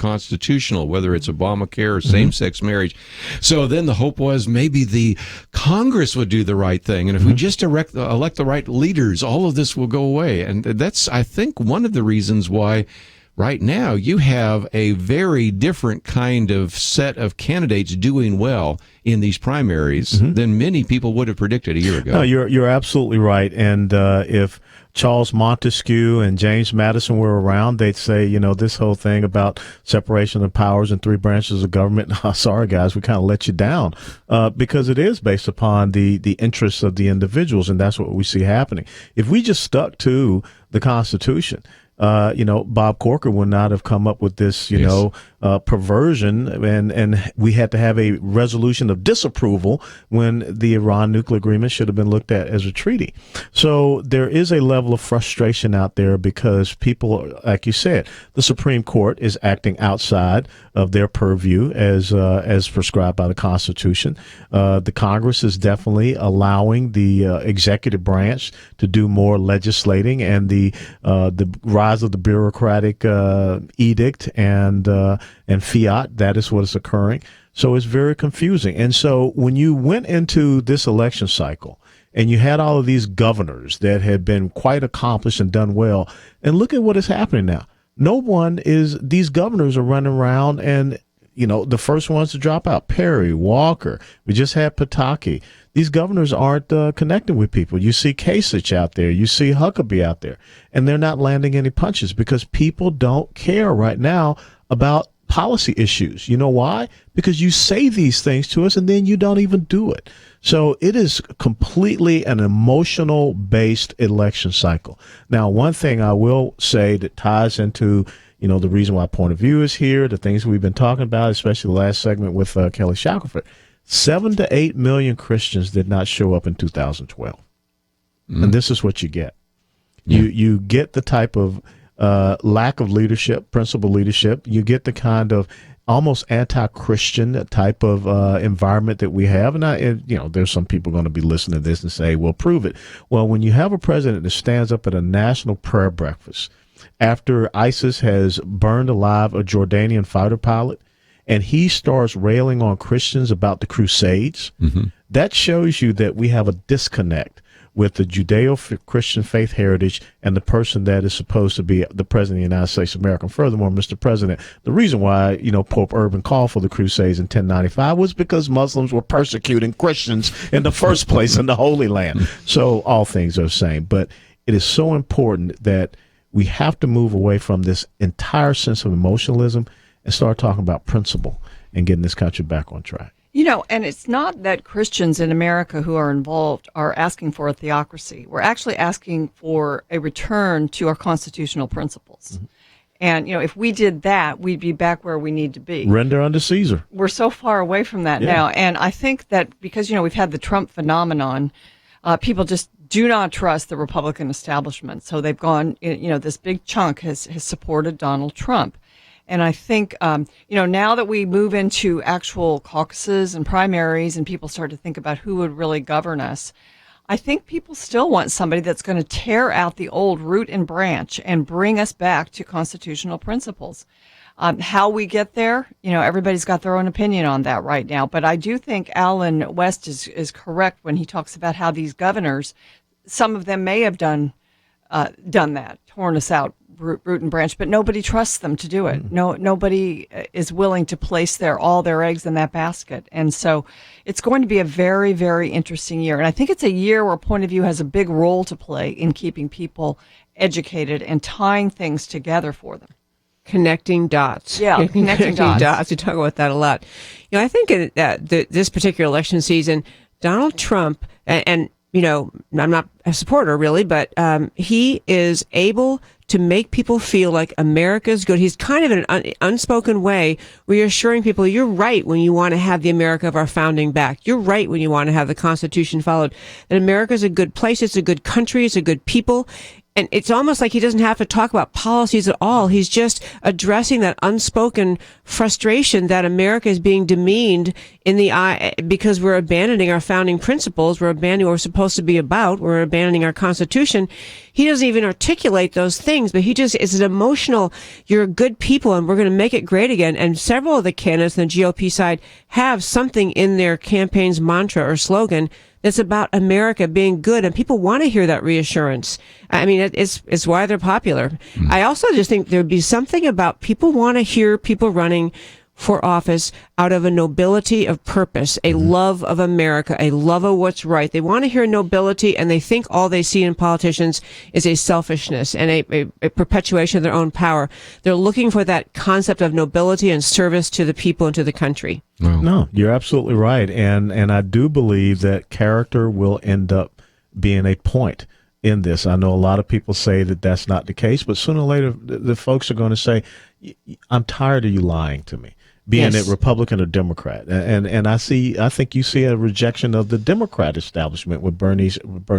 constitutional, whether it's Obamacare or same-sex marriage. So then the hope was maybe the Congress would do the right thing. And if we just elect the right leaders, all of this will go away. And that's, I think, one of the reasons why right now you have a very different kind of set of candidates doing well in these primaries than many people would have predicted a year ago. No, you're absolutely right. And if Charles Montesquieu and James Madison were around, they'd say, this whole thing about separation of powers and three branches of government, sorry, guys, we kind of let you down, because it is based upon the interests of the individuals, and that's what we see happening. If we just stuck to the Constitution, Bob Corker would not have come up with this, perversion, and we had to have a resolution of disapproval when the Iran nuclear agreement should have been looked at as a treaty. So there is a level of frustration out there because people, like you said, the Supreme Court is acting outside of their purview as prescribed by the Constitution. The Congress is definitely allowing the executive branch to do more legislating, and the rise of the bureaucratic edict and fiat, that is what is occurring. So it's very confusing. And so when you went into this election cycle and you had all of these governors that had been quite accomplished and done well, and look at what is happening now. These governors are running around and, the first ones to drop out, Perry, Walker, we just had Pataki. These governors aren't connecting with people. You see Kasich out there, you see Huckabee out there, and they're not landing any punches because people don't care right now about policy issues. You know why? Because you say these things to us and then you don't even do it. So it is completely an emotional based election cycle. Now, one thing I will say that ties into, the reason why Point of View is here, the things we've been talking about, especially the last segment with Kelly Shackelford, 7 to 8 million Christians did not show up in 2012. And this is what you get. You get the type of lack of leadership, principal leadership. You get the kind of almost anti-Christian type of environment that we have. And there's some people going to be listening to this and say, well, prove it. Well, when you have a president that stands up at a national prayer breakfast after ISIS has burned alive a Jordanian fighter pilot, and he starts railing on Christians about the Crusades, that shows you that we have a disconnect with the Judeo-Christian faith heritage and the person that is supposed to be the president of the United States of America. And furthermore, Mr. President, the reason why, Pope Urban called for the Crusades in 1095 was because Muslims were persecuting Christians in the first place in the Holy Land. So all things are the same. But it is so important that we have to move away from this entire sense of emotionalism and start talking about principle and getting this country back on track. And it's not that Christians in America who are involved are asking for a theocracy. We're actually asking for a return to our constitutional principles. And, if we did that, we'd be back where we need to be. Render unto Caesar. We're so far away from that now. And I think that because, we've had the Trump phenomenon, people just do not trust the Republican establishment. So they've gone, this big chunk has supported Donald Trump. And I think, now that we move into actual caucuses and primaries and people start to think about who would really govern us, I think people still want somebody that's going to tear out the old root and branch and bring us back to constitutional principles. How we get there, everybody's got their own opinion on that right now. But I do think Alan West is correct when he talks about how these governors, some of them may have done that, torn us out root and branch, but nobody trusts them to do it. Nobody is willing to place all their eggs in that basket. And so it's going to be a very, very interesting year. And I think it's a year where Point of View has a big role to play in keeping people educated and tying things together for them. Connecting dots. Yeah, connecting dots. We talk about that a lot. I think in this particular election season, Donald Trump, and I'm not a supporter really, but he is able to make people feel like America's good. He's kind of in an unspoken way reassuring people, you're right when you want to have the America of our founding back. You're right when you want to have the Constitution followed. That America's a good place. It's a good country. It's a good people. And it's almost like he doesn't have to talk about policies at all. He's just addressing that unspoken frustration that America is being demeaned in the eye because we're abandoning our founding principles. We're abandoning what we're supposed to be about. We're abandoning our Constitution. He doesn't even articulate those things, but he just is an emotional, you're good people and we're going to make it great again. And several of the candidates on the GOP side have something in their campaign's mantra or slogan that's about America being good, and people want to hear that reassurance. I mean, it's why they're popular. I also just think there'd be something about people want to hear people running for office out of a nobility of purpose, a love of America, a love of what's right. They want to hear nobility, and they think all they see in politicians is a selfishness and a perpetuation of their own power. They're looking for that concept of nobility and service to the people and to the country. Wow. No, you're absolutely right. And I do believe that character will end up being a point in this. I know a lot of people say that that's not the case, but sooner or later, the folks are going to say, I'm tired of you lying to me, being it Republican or Democrat. And I think you see a rejection of the Democrat establishment with Bernie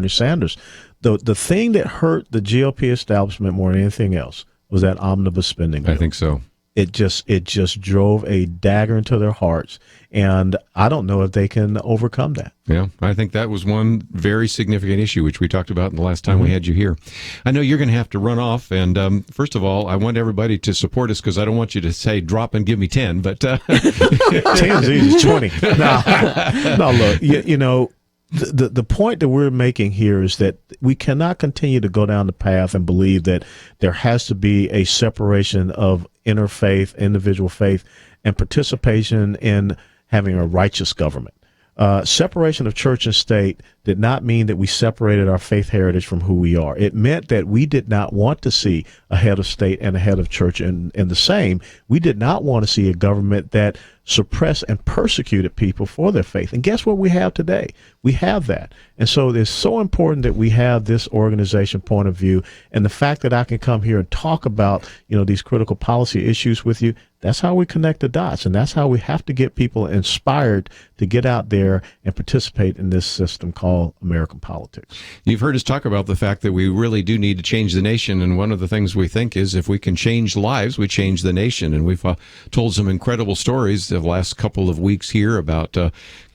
Sanders. The thing that hurt the GOP establishment more than anything else was that omnibus spending bill. I think so. It just drove a dagger into their hearts, and I don't know if they can overcome that. Yeah, I think that was one very significant issue, which we talked about in the last time we had you here. I know you're going to have to run off, and first of all, I want everybody to support us because I don't want you to say drop and give me 10, but 10 is easy, 20. No, look, you know, the point that we're making here is that we cannot continue to go down the path and believe that there has to be a separation of interfaith, individual faith, and participation in having a righteous government. Separation of church and state did not mean that we separated our faith heritage from who we are. It meant that we did not want to see a head of state and a head of church in the same. We did not want to see a government that suppressed and persecuted people for their faith. And guess what we have today? We have that. And so it's so important that we have this organization point of view. And the fact that I can come here and talk about, these critical policy issues with you, that's how we connect the dots. And that's how we have to get people inspired to get out there and participate in this system called American politics. You've heard us talk about the fact that we really do need to change the nation. And one of the things we think is if we can change lives, we change the nation. And we've told some incredible stories the last couple of weeks here about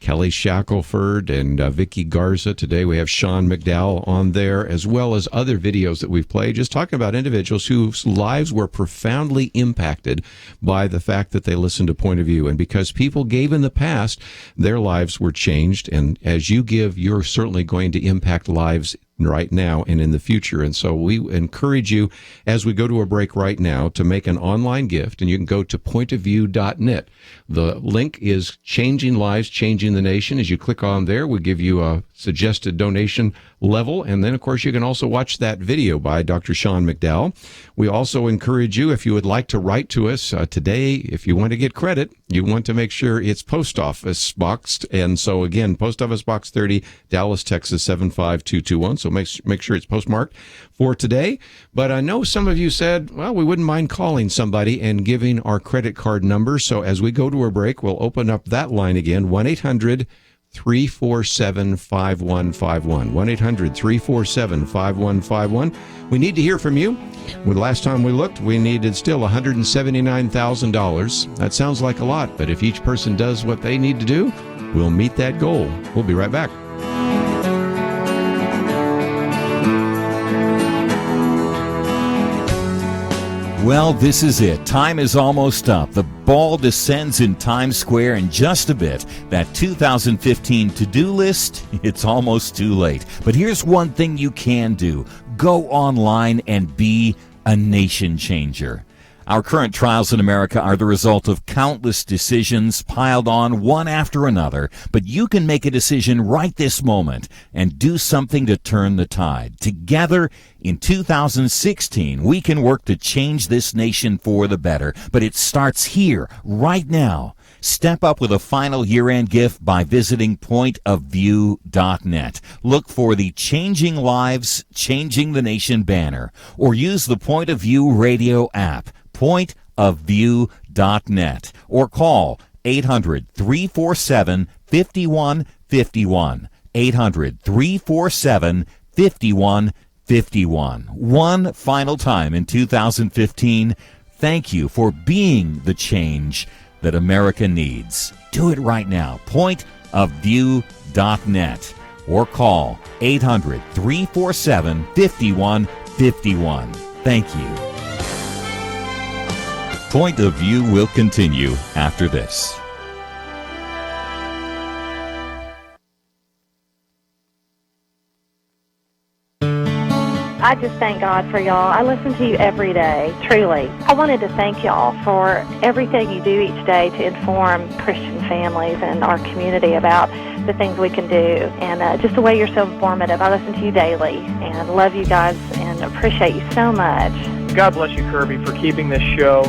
Kelly Shackelford and Vicky Garza. Today we have Sean McDowell on there, as well as other videos that we've played, just talking about individuals whose lives were profoundly impacted by the fact that they listened to Point of View. And because people gave in the past, their lives were changed. And as you give, you're certainly going to impact lives right now and in the future. And so we encourage you, as we go to a break right now, to make an online gift, and you can go to pointofview.net. The link is Changing Lives, Changing the Nation. As you click on there, we give you a suggested donation level. And then, of course, you can also watch that video by Dr. Sean McDowell. We also encourage you, if you would like to write to us today, if you want to get credit, you want to make sure it's post office boxed. And so, again, Post Office Box 30, Dallas, Texas, 75221. So make sure it's postmarked for today. But I know some of you said, well, we wouldn't mind calling somebody and giving our credit card number. So as we go to a break, we'll open up that line again, 1-800-347-5151. 1-800-347-5151. We need to hear from you. Well, the last time we looked, we needed still $179,000. That sounds like a lot, but if each person does what they need to do, we'll meet that goal. We'll be right back. Well, this is it. Time is almost up. The ball descends in Times Square in just a bit. That 2015 to-do list, it's almost too late. But here's one thing you can do. Go online and be a nation changer. Our current trials in America are the result of countless decisions piled on one after another, but you can make a decision right this moment and do something to turn the tide. Together, in 2016, we can work to change this nation for the better, but it starts here, right now. Step up with a final year-end gift by visiting pointofview.net. Look for the Changing Lives, Changing the Nation banner, or use the Point of View radio app, pointofview.net, or call 800-347-5151. 800-347-5151. One final time in 2015, thank you for being the change that America needs. Do it right now. Pointofview.net, or call 800-347-5151. Thank you. Point of View will continue after this. I just thank God for y'all. I listen to you every day, truly. I wanted to thank y'all for everything you do each day to inform Christian families and our community about the things we can do, and just the way you're so informative. I listen to you daily and love you guys and appreciate you so much. God bless you, Kerby, for keeping this show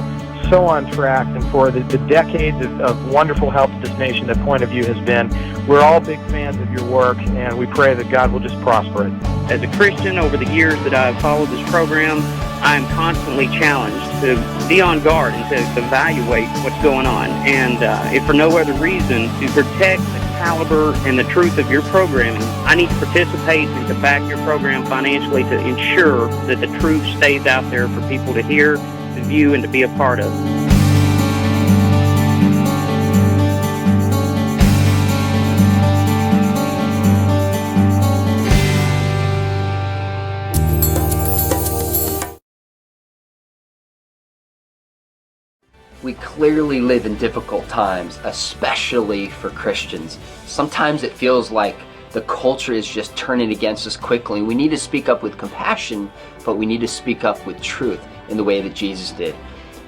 so on track and for the decades of wonderful help to this nation that Point of View has been. We're all big fans of your work, and we pray that God will just prosper it. As a Christian, over the years that I've followed this program, I am constantly challenged to be on guard and to evaluate what's going on. And if for no other reason, to protect the caliber and the truth of your programming, I need to participate and to back your program financially to ensure that the truth stays out there for people to hear, to view, and to be a part of. We clearly live in difficult times, especially for Christians. Sometimes it feels like the culture is just turning against us quickly. We need to speak up with compassion, but we need to speak up with truth in the way that Jesus did.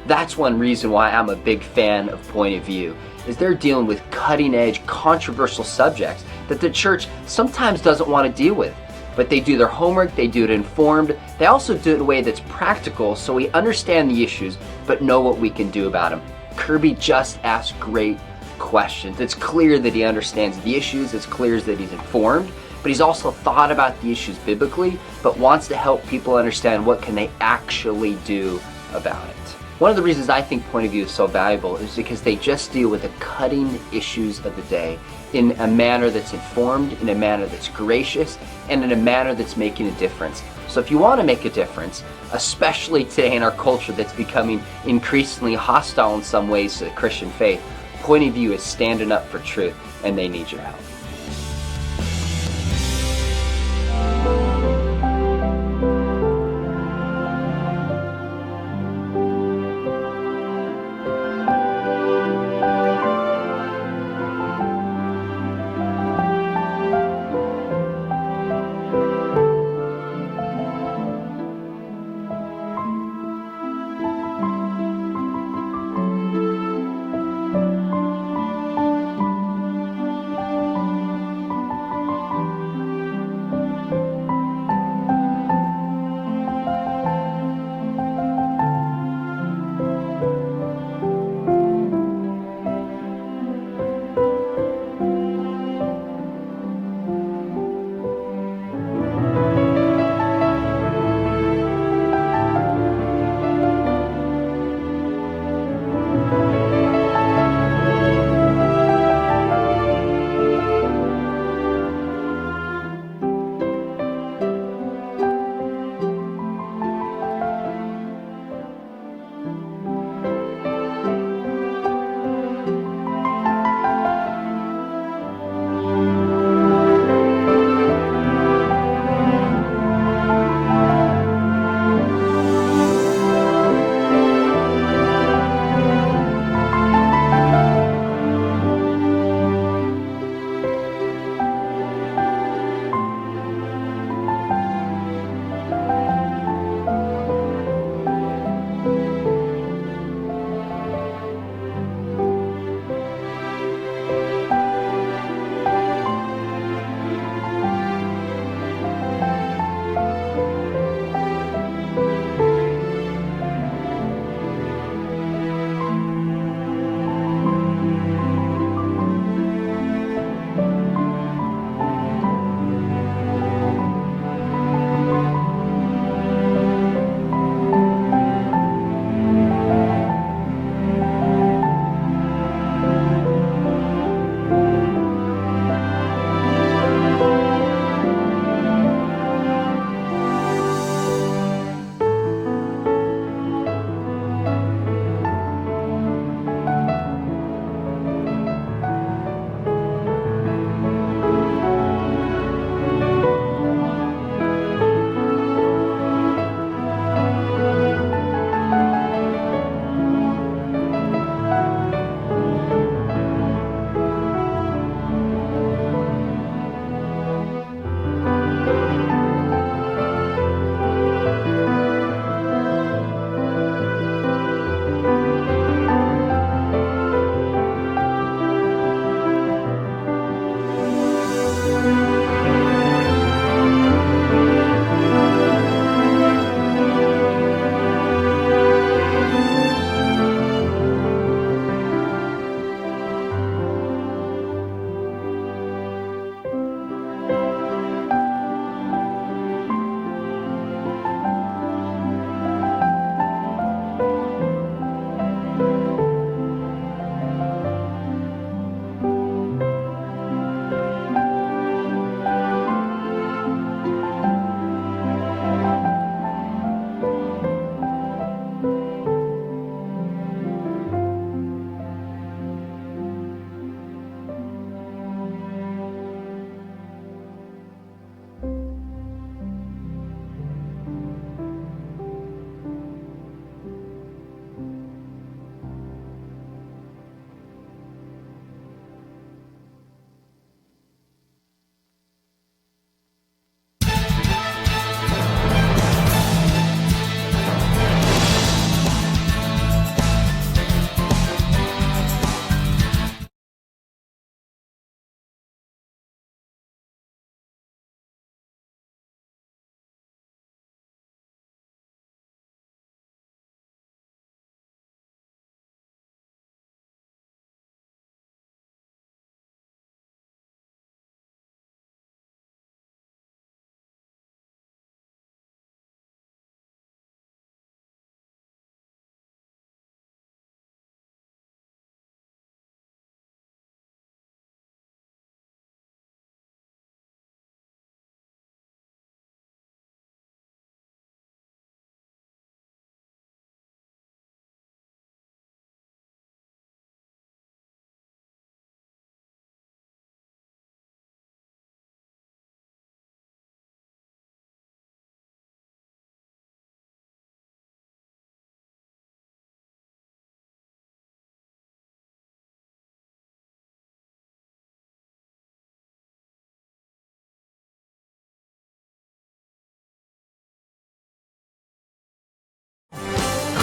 That's one reason why I'm a big fan of Point of View, is they're dealing with cutting-edge, controversial subjects that the church sometimes doesn't want to deal with. But they do their homework, they do it informed, they also do it in a way that's practical so we understand the issues but know what we can do about them. Kerby just asked great questions. It's clear that he understands the issues, it's clear that he's informed, but he's also thought about the issues biblically, but wants to help people understand what can they actually do about it. One of the reasons I think Point of View is so valuable is because they just deal with the cutting issues of the day in a manner that's informed, in a manner that's gracious, and in a manner that's making a difference. So if you want to make a difference, especially today in our culture that's becoming increasingly hostile in some ways to the Christian faith, Point of View is standing up for truth, and they need your help.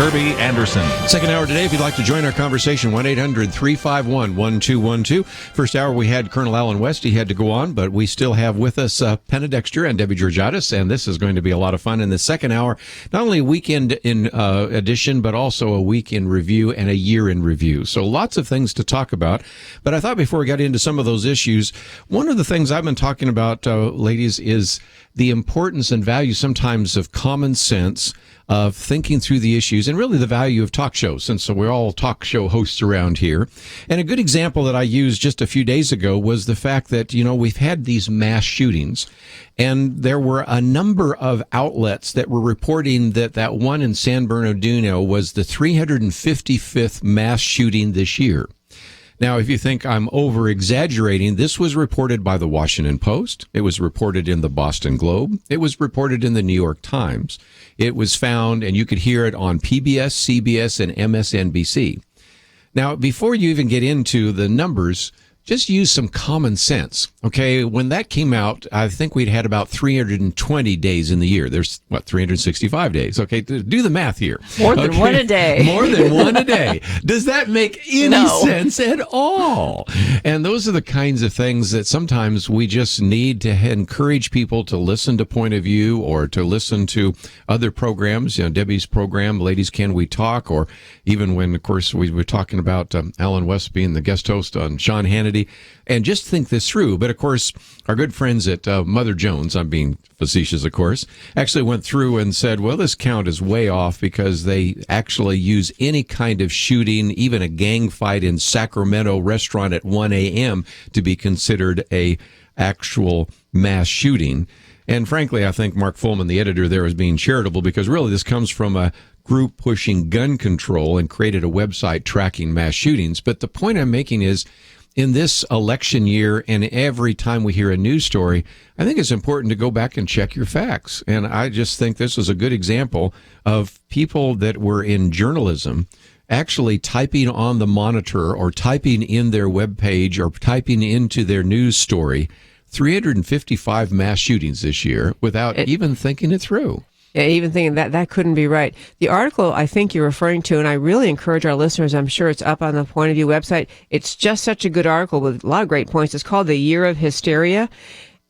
Kerby Anderson. Second hour today, if you'd like to join our conversation, 1-800-351-1212. First hour, we had Colonel Alan West. He had to go on, but we still have with us Penna Dexter and Debbie Georgatos, and this is going to be a lot of fun. In the second hour, not only a weekend in edition, but also a week in review and a year in review. So lots of things to talk about. But I thought before we got into some of those issues, one of the things I've been talking about, ladies, is the importance and value sometimes of common sense, of thinking through the issues, and really the value of talk shows, since we're all talk show hosts around here. And a good example that I used just a few days ago was the fact that, we've had these mass shootings, and there were a number of outlets that were reporting that one in San Bernardino was the 355th mass shooting this year. Now, if you think I'm over-exaggerating, this was reported by the Washington Post. It was reported in the Boston Globe. It was reported in the New York Times. It was found, and you could hear it on PBS, CBS, and MSNBC. Now, before you even get into the numbers, just use some common sense. Okay, when that came out, I think we'd had about 320 days in the year. There's, 365 days. Okay, do the math here. More than one a day. More than one a day. Does that make any sense at all? And those are the kinds of things that sometimes we just need to encourage people to listen to Point of View or to listen to other programs, Debbie's program, Ladies Can We Talk, or even when, of course, we were talking about Alan West being the guest host on Sean Hannity. And just think this through. But of course, our good friends at Mother Jones, I'm being facetious, of course, actually went through and said, well, this count is way off because they actually use any kind of shooting, even a gang fight in Sacramento restaurant at 1 a.m. to be considered a actual mass shooting. And frankly, I think Mark Fullman, the editor there, is being charitable because really this comes from a group pushing gun control and created a website tracking mass shootings. But the point I'm making is, in this election year and every time we hear a news story, I think it's important to go back and check your facts. And I just think this is a good example of people that were in journalism actually typing on the monitor or typing in their webpage or typing into their news story 355 mass shootings this year without even thinking it through. Yeah, even thinking that couldn't be right. The article I think you're referring to, and I really encourage our listeners, I'm sure it's up on the Point of View website. It's just such a good article with a lot of great points. It's called The Year of Hysteria.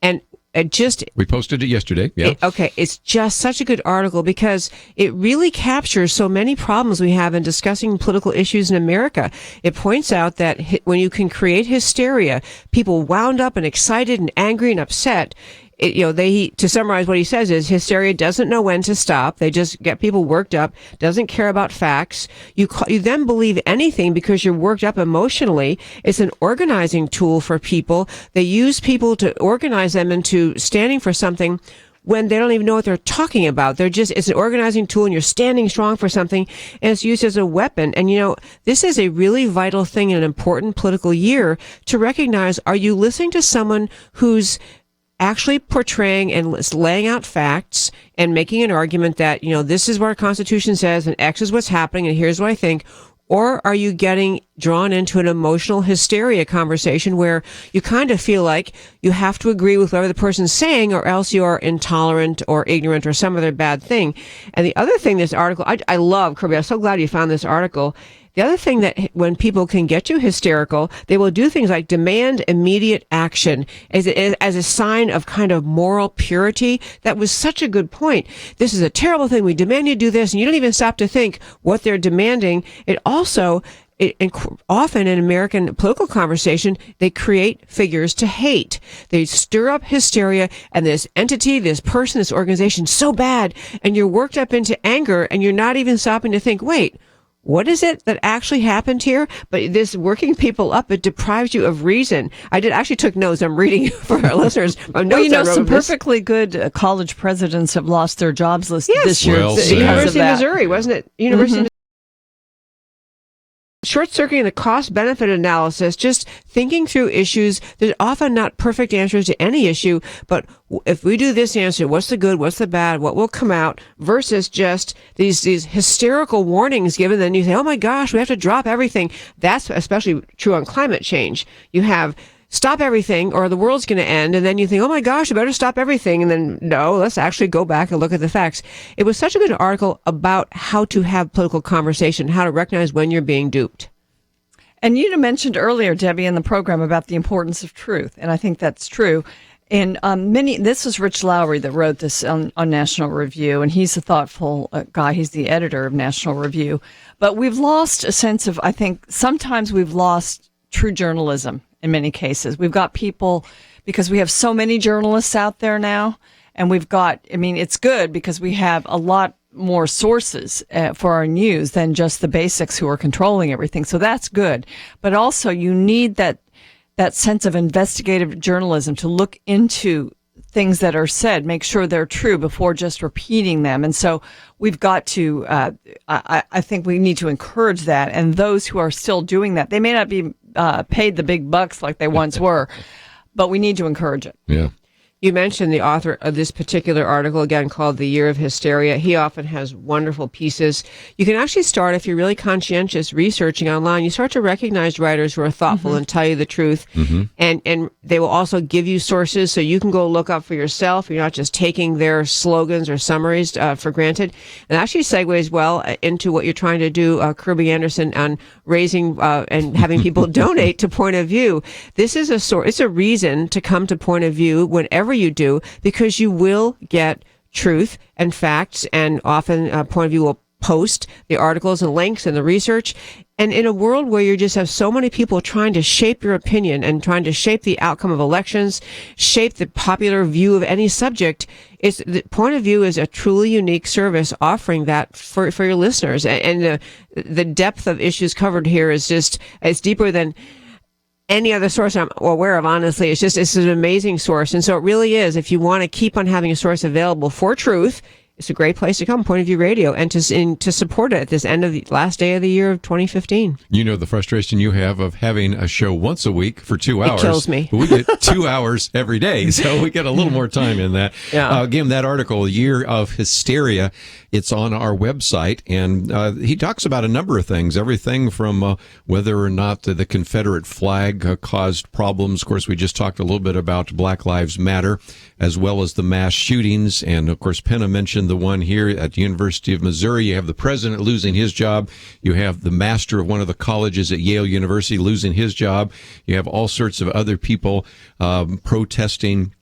And we posted it yesterday. Yeah. It's just such a good article because it really captures so many problems we have in discussing political issues in America. It points out that when you can create hysteria, people wound up and excited and angry and upset. To summarize what he says is hysteria doesn't know when to stop. They just get people worked up, doesn't care about facts. You then believe anything because you're worked up emotionally. It's an organizing tool for people. They use people to organize them into standing for something when they don't even know what they're talking about. It's an organizing tool and you're standing strong for something and it's used as a weapon. And this is a really vital thing in an important political year to recognize, are you listening to someone who's actually portraying and laying out facts and making an argument that, this is what our Constitution says and X is what's happening and here's what I think? Or are you getting drawn into an emotional hysteria conversation where you kind of feel like you have to agree with whatever the person's saying or else you're intolerant or ignorant or some other bad thing? And the other thing, this article, I love, Kerby, I'm so glad you found this article. The other thing that when people can get you hysterical, they will do things like demand immediate action as a sign of kind of moral purity. That was such a good point. This is a terrible thing. We demand you do this, and you don't even stop to think what they're demanding. Often in American political conversation, they create figures to hate. They stir up hysteria, and this entity, this person, this organization, so bad, and you're worked up into anger, and you're not even stopping to think, wait, what is it that actually happened here? But this working people up, it deprives you of reason. I actually took notes. I'm reading for our listeners. Some perfectly good college presidents have lost their jobs this year. Well, University of Missouri, wasn't it? University of short-circuiting the cost-benefit analysis, just thinking through issues. There's often not perfect answers to any issue, but if we do this answer, what's the good, what's the bad, what will come out, versus just these hysterical warnings given, then you say, oh my gosh, we have to drop everything. That's especially true on climate change. You have stop everything or the world's going to end. And then you think, oh my gosh, I better stop everything. And then no, let's actually go back and look at the facts. It was such a good article about how to have political conversation, how to recognize when you're being duped. And you mentioned earlier, Debbie, in the program about the importance of truth. And I think that's true. And this was Rich Lowry that wrote this on National Review, and he's a thoughtful guy. He's the editor of National Review. But we've lost a sense of, I think, sometimes we've lost true journalism in many cases. We've got people, because we have so many journalists out there now, and it's good because we have a lot more sources for our news than just the basics who are controlling everything. So that's good. But also you need that sense of investigative journalism to look into things that are said, make sure they're true before just repeating them. And so we've got to, I think we need to encourage that. And those who are still doing that, they may not be paid the big bucks like they once were, but we need to encourage it. Yeah. You mentioned the author of this particular article, again, called The Year of Hysteria. He often has wonderful pieces. You can actually start, if you're really conscientious, researching online. You start to recognize writers who are thoughtful and tell you the truth. And they will also give you sources so you can go look up for yourself. You're not just taking their slogans or summaries for granted. And actually segues well into what you're trying to do, Kerby Anderson, on raising and having people donate to Point of View. This is it's a reason to come to Point of View whenever you do, because you will get truth and facts, and often Point of View will post the articles and links and the research. And in a world where you just have so many people trying to shape your opinion and trying to shape the outcome of elections, shape the popular view of any subject, the Point of View is a truly unique service offering that for your listeners. And the depth of issues covered here is it's deeper than any other source I'm aware of, honestly. It's an amazing source. And so it really is, if you want to keep on having a source available for truth, it's a great place to come, Point of View Radio, and to support it at this end of the last day of the year of 2015. You know the frustration you have of having a show once a week for 2 hours. It kills me. But we get 2 hours every day, so we get a little more time in that. Yeah. Again, that article, Year of Hysteria, it's on our website, and he talks about a number of things, everything from whether or not the Confederate flag caused problems. Of course, we just talked a little bit about Black Lives Matter, as well as the mass shootings. And, of course, Penna mentioned the one here at the University of Missouri. You have the president losing his job. You have the master of one of the colleges at Yale University losing his job. You have all sorts of other people protesting.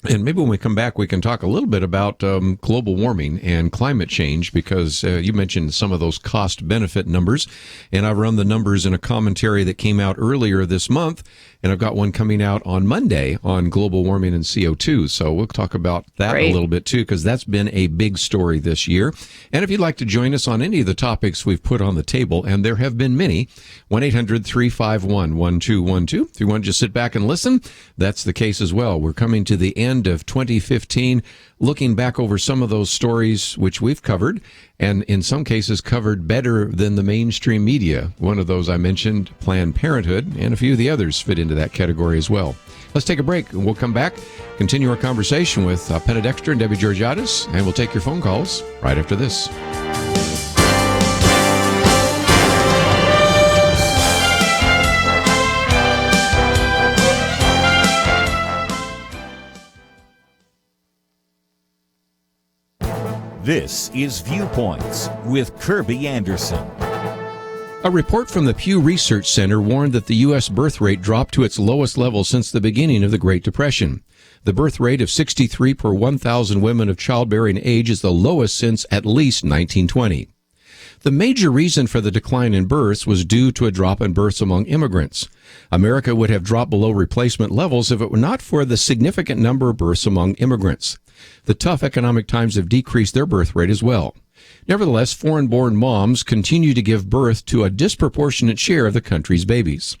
And maybe when we come back, we can talk a little bit about global warming and climate change, because you mentioned some of those cost-benefit numbers. And I've run the numbers in a commentary that came out earlier this month, and I've got one coming out on Monday on global warming and CO2. So we'll talk about that a little bit, too, because that's been a big story this year. And if you'd like to join us on any of the topics we've put on the table, and there have been many, 1-800-351-1212. If you want to just sit back and listen, that's the case as well. We're coming to the end of 2015, looking back over some of those stories which we've covered, and in some cases covered better than the mainstream media. One of those I mentioned, Planned Parenthood, and a few of the others fit into that category as well. Let's take a break, and we'll come back, continue our conversation with Penna Dexter and Debbie Georgatos, and we'll take your phone calls right after this. This is Viewpoints with Kerby Anderson. A report from the Pew Research Center warned that the U.S. birth rate dropped to its lowest level since the beginning of the Great Depression. The birth rate of 63 per 1,000 women of childbearing age is the lowest since at least 1920. The major reason for the decline in births was due to a drop in births among immigrants. America would have dropped below replacement levels if it were not for the significant number of births among immigrants. The tough economic times have decreased their birth rate as well. Nevertheless, foreign-born moms continue to give birth to a disproportionate share of the country's babies.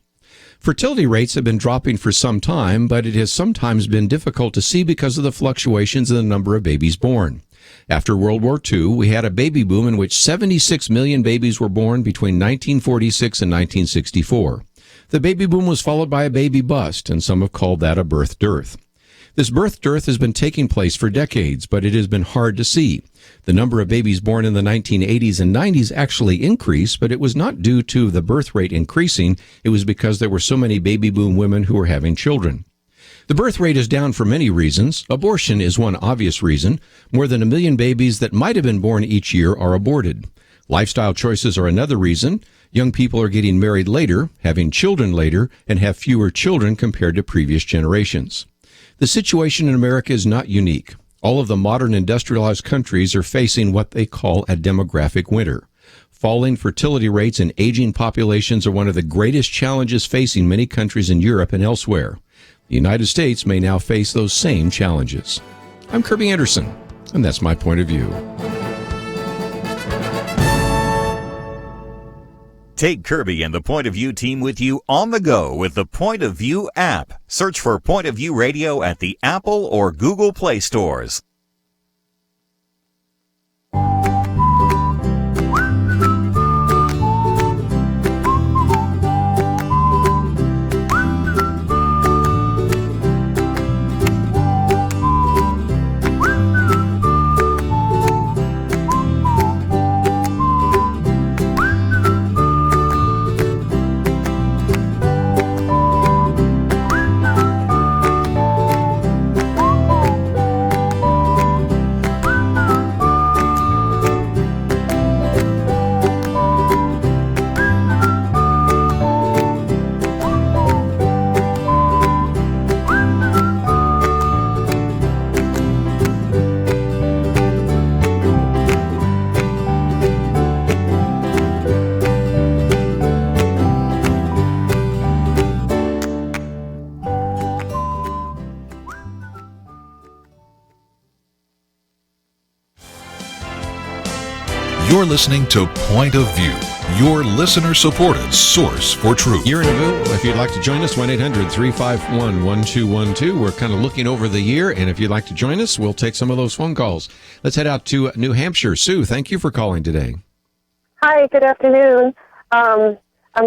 Fertility rates have been dropping for some time, but it has sometimes been difficult to see because of the fluctuations in the number of babies born. After World War II, we had a baby boom in which 76 million babies were born between 1946 and 1964. The baby boom was followed by a baby bust, and some have called that a birth dearth. This birth dearth has been taking place for decades, but it has been hard to see. The number of babies born in the 1980s and 90s actually increased, but it was not due to the birth rate increasing. It was because there were so many baby boom women who were having children. The birth rate is down for many reasons. Abortion is one obvious reason. More than 1 million babies that might have been born each year are aborted. Lifestyle choices are another reason. Young people are getting married later, having children later, and have fewer children compared to previous generations. The situation in America is not unique. All of the modern industrialized countries are facing what they call a demographic winter. Falling fertility rates and aging populations are one of the greatest challenges facing many countries in Europe and elsewhere. The United States may now face those same challenges. I'm Kerby Anderson, and that's my point of view. Take Kerby and the Point of View team with you on the go with the Point of View app. Search for Point of View Radio at the Apple or Google Play stores. You're listening to Point of View, your listener-supported source for truth. Year in review, if you'd like to join us, 1-800-351-1212. We're kind of looking over the year, and if you'd like to join us, we'll take some of those phone calls. Let's head out to New Hampshire. Sue, thank you for calling today. Hi, good afternoon. I'm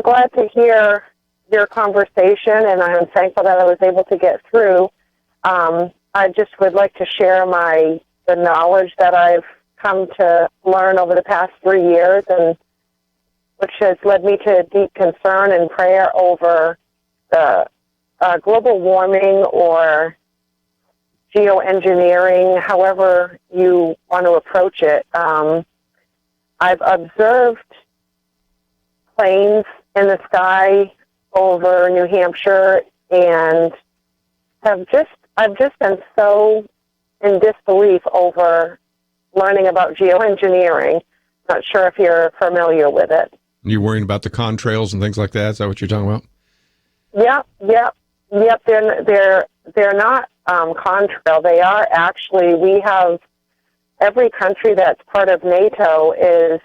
glad to hear your conversation, and I'm thankful that I was able to get through. I just would like to share the knowledge that I've come to learn over the past 3 years, and which has led me to deep concern and prayer over the global warming or geoengineering, however you want to approach it. I've observed planes in the sky over New Hampshire, and I've just been so in disbelief over learning about geoengineering. Not sure if you're familiar with it. You're worrying about the contrails and things like that? Is that what you're talking about? Yep. They're not contrail. They are actually. We have every country that's part of NATO is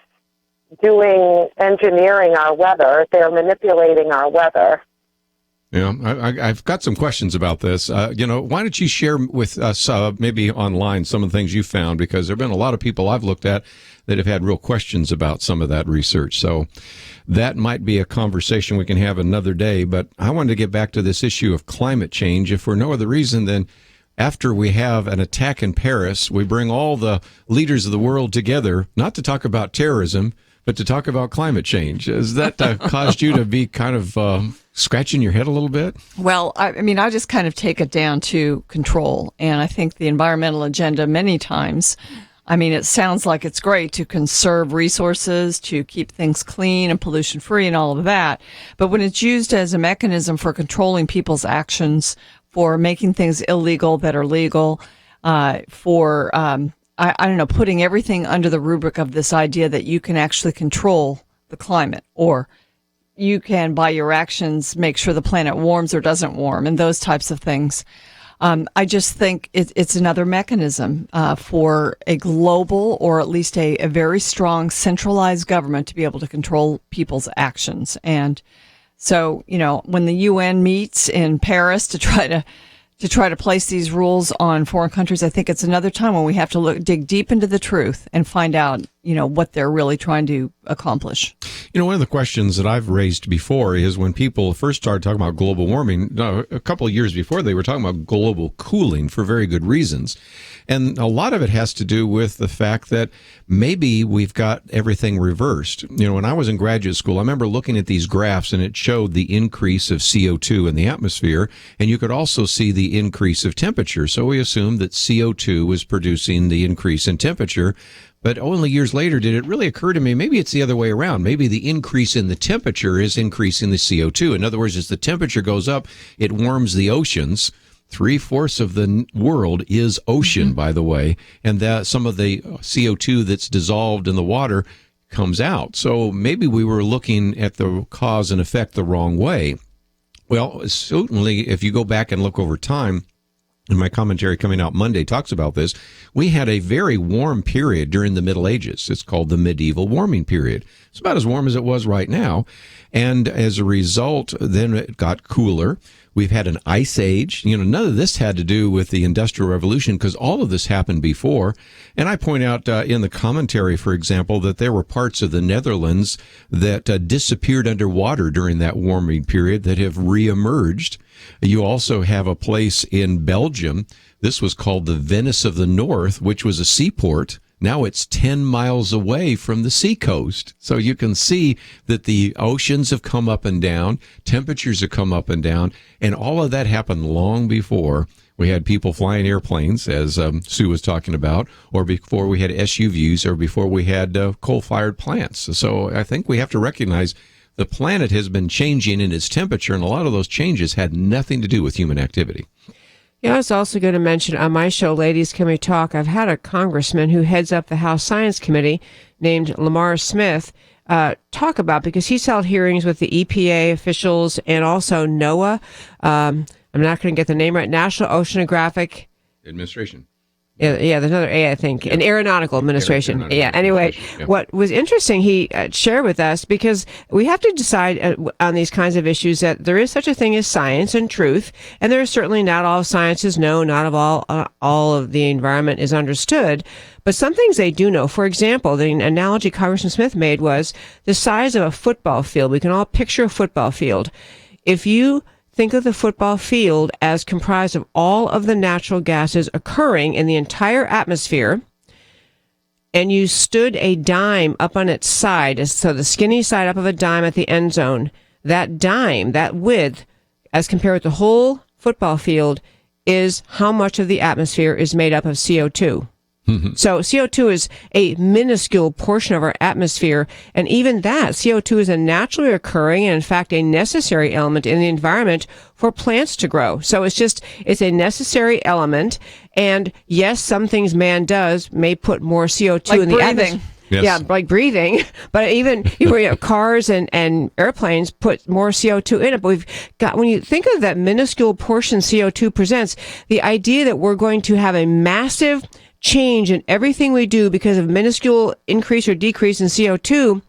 doing engineering our weather. They're manipulating our weather. Yeah, I've got some questions about this. Why don't you share with us maybe online some of the things you found, because there have been a lot of people I've looked at that have had real questions about some of that research. So that might be a conversation we can have another day. But I wanted to get back to this issue of climate change, if for no other reason than after we have an attack in Paris, we bring all the leaders of the world together, not to talk about terrorism, but to talk about climate change. Has that caused you to be kind of scratching your head a little bit? Well, I just kind of take it down to control. And I think the environmental agenda many times, it sounds like it's great to conserve resources, to keep things clean and pollution free and all of that. But when it's used as a mechanism for controlling people's actions, for making things illegal that are legal, for putting everything under the rubric of this idea that you can actually control the climate, or you can, by your actions, make sure the planet warms or doesn't warm, and those types of things. I just think it's another mechanism for a global, or at least a very strong centralized government to be able to control people's actions. And so, when the UN meets in Paris to try to place these rules on foreign countries, I think it's another time when we have to dig deep into the truth and find out, what they're really trying to accomplish. One of the questions that I've raised before is when people first started talking about global warming, a couple of years before, they were talking about global cooling for very good reasons. And a lot of it has to do with the fact that maybe we've got everything reversed. When I was in graduate school, I remember looking at these graphs, and it showed the increase of CO2 in the atmosphere, and you could also see the increase of temperature. So we assumed that CO2 was producing the increase in temperature. But only years later did it really occur to me, maybe it's the other way around. Maybe the increase in the temperature is increasing the CO2. In other words, as the temperature goes up, it warms the oceans. 3/4 of the world is ocean, by the way, and that some of the CO2 that's dissolved in the water comes out. So maybe we were looking at the cause and effect the wrong way. Well, certainly, if you go back and look over time, and my commentary coming out Monday talks about this, we had a very warm period during the Middle Ages. It's called the medieval warming period. It's about as warm as it was right now. And as a result, then it got cooler. We've had an ice age. None of this had to do with the Industrial Revolution because all of this happened before. And I point out in the commentary, for example, that there were parts of the Netherlands that disappeared underwater during that warming period that have reemerged. You also have a place in Belgium. This was called the Venice of the North, which was a seaport. Now it's 10 miles away from the seacoast. So you can see that the oceans have come up and down, temperatures have come up and down, and all of that happened long before we had people flying airplanes, as Sue was talking about, or before we had SUVs, or before we had coal-fired plants. So I think we have to recognize the planet has been changing in its temperature, and a lot of those changes had nothing to do with human activity. I was also going to mention on my show, Ladies Can We Talk, I've had a congressman who heads up the House Science Committee named Lamar Smith talk about, because he's held hearings with the EPA officials and also NOAA. I'm not going to get the name right. National Oceanographic Administration. Yeah, there's another A, I think. An Aeronautical Administration. Anyway, what was interesting, he shared with us, because we have to decide on these kinds of issues that there is such a thing as science and truth, and there is certainly not all of science is known, not of all of the environment is understood, but some things they do know. For example, the analogy Congressman Smith made was the size of a football field. We can all picture a football field. If you think of the football field as comprised of all of the natural gases occurring in the entire atmosphere, and you stood a dime up on its side, so the skinny side up of a dime at the end zone, that dime, that width, as compared with the whole football field, is how much of the atmosphere is made up of CO2. So CO2 is a minuscule portion of our atmosphere, and even that, CO2 is a naturally occurring and, in fact, a necessary element in the environment for plants to grow. So it's a necessary element, and yes, some things man does may put more CO2 like in the atmosphere. Yes. Yeah, like breathing. But even cars and airplanes put more CO2 in it. But when you think of that minuscule portion CO2 presents, the idea that we're going to have a massive change in everything we do because of minuscule increase or decrease in CO2,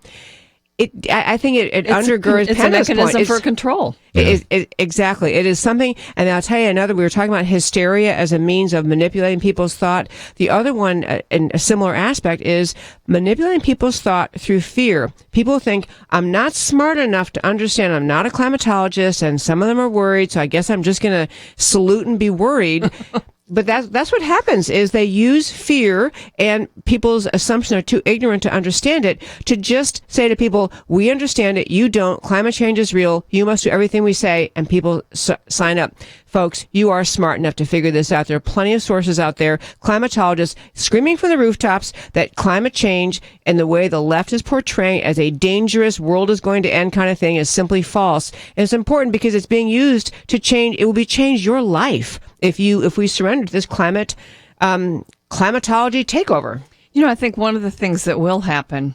I think it undergirds it's a mechanism for control. Exactly. It is something, and I'll tell you another, we were talking about hysteria as a means of manipulating people's thought. The other one, in a similar aspect, is manipulating people's thought through fear. People think, I'm not smart enough to understand, I'm not a climatologist, and some of them are worried, so I guess I'm just going to salute and be worried. But that's what happens, is they use fear, and people's assumptions are too ignorant to understand it, to just say to people, we understand it, you don't, climate change is real, you must do everything we say, and people sign up. Folks, you are smart enough to figure this out. There are plenty of sources out there, climatologists screaming from the rooftops that climate change and the way the left is portraying as a dangerous world is going to end kind of thing is simply false. And it's important because it's being used to change, it will change your life if we surrender to this climatology takeover. I think one of the things that will happen,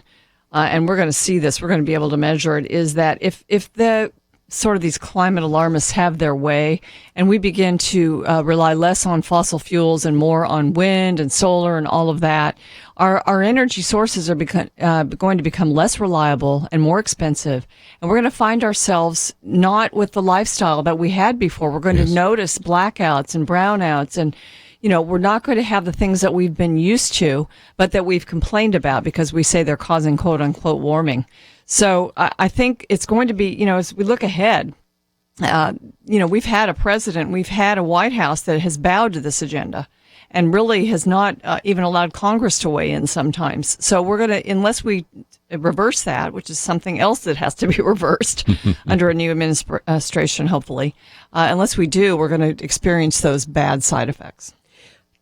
and we're going to see this, we're going to be able to measure it, is that if the sort of these climate alarmists have their way, and we begin to rely less on fossil fuels and more on wind and solar and all of that, our energy sources are going to become less reliable and more expensive, and we're going to find ourselves not with the lifestyle that we had before. We're going to notice blackouts and brownouts, and we're not going to have the things that we've been used to, but that we've complained about because we say they're causing quote unquote warming. So I think it's going to be, as we look ahead, we've had a president, we've had a White House that has bowed to this agenda and really has not even allowed Congress to weigh in sometimes. So we're going to, unless we reverse that, which is something else that has to be reversed under a new administration, hopefully, unless we do, we're going to experience those bad side effects.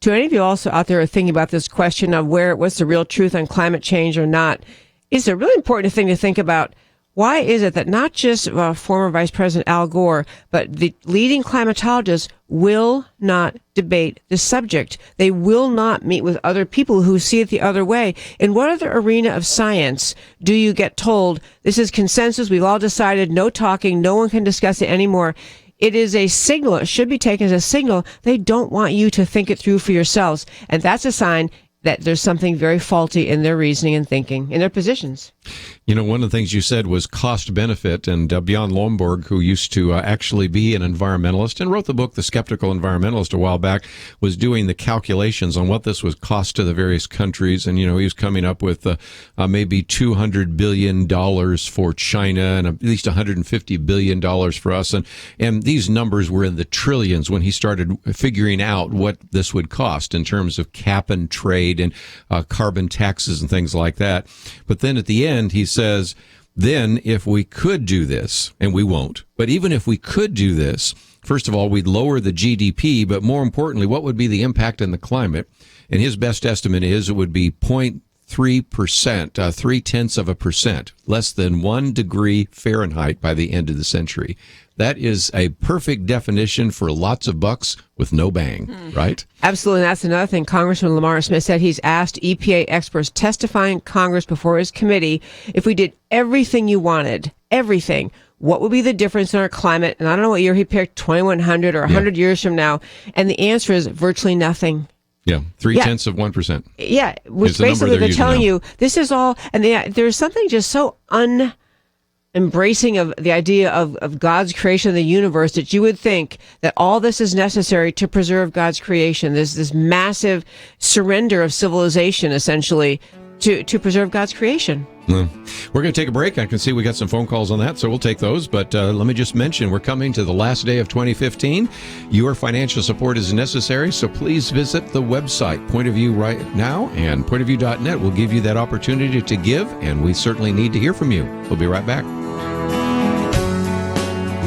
To any of you also out there thinking about this question of what's the real truth on climate change or not, it's a really important thing to think about. Why is it that not just former Vice President Al Gore, but the leading climatologists will not debate the subject? They will not meet with other people who see it the other way. In what other arena of science do you get told, this is consensus, we've all decided, no talking, no one can discuss it anymore? It is a signal, it should be taken as a signal, they don't want you to think it through for yourselves. And that's a sign that there's something very faulty in their reasoning and thinking, in their positions. One of the things you said was cost benefit, and Bjorn Lomborg, who used to actually be an environmentalist and wrote the book The Skeptical Environmentalist a while back, was doing the calculations on what this would cost to the various countries, and he was coming up with maybe $200 billion for China and at least $150 billion for us, and these numbers were in the trillions when he started figuring out what this would cost in terms of cap and trade and carbon taxes and things like that. But then at the end, he says, then if we could do this, and we won't, but even if we could do this, first of all, we'd lower the GDP, but more importantly, what would be the impact on the climate? And his best estimate is it would be 0.3%, 0.3%, less than 1 degree Fahrenheit by the end of the century. That is a perfect definition for lots of bucks with no bang, right? Absolutely. And that's another thing. Congressman Lamar Smith said he's asked EPA experts testifying in Congress before his committee, if we did everything you wanted, everything, what would be the difference in our climate? And I don't know what year he picked, 2100 or 100 years from now. And the answer is virtually nothing. Yeah, 0.3%. Yeah, which basically they're telling you this is all, and there's something just so embracing of the idea of God's creation of the universe that you would think that all this is necessary to preserve God's creation. There's this massive surrender of civilization, essentially, to preserve God's creation. We're going to take a break. I can see we got some phone calls on that, so we'll take those. But let me just mention, we're coming to the last day of 2015. Your financial support is necessary, so please visit the website, Point of View right now, and pointofview.net will give you that opportunity to give, and we certainly need to hear from you. We'll be right back.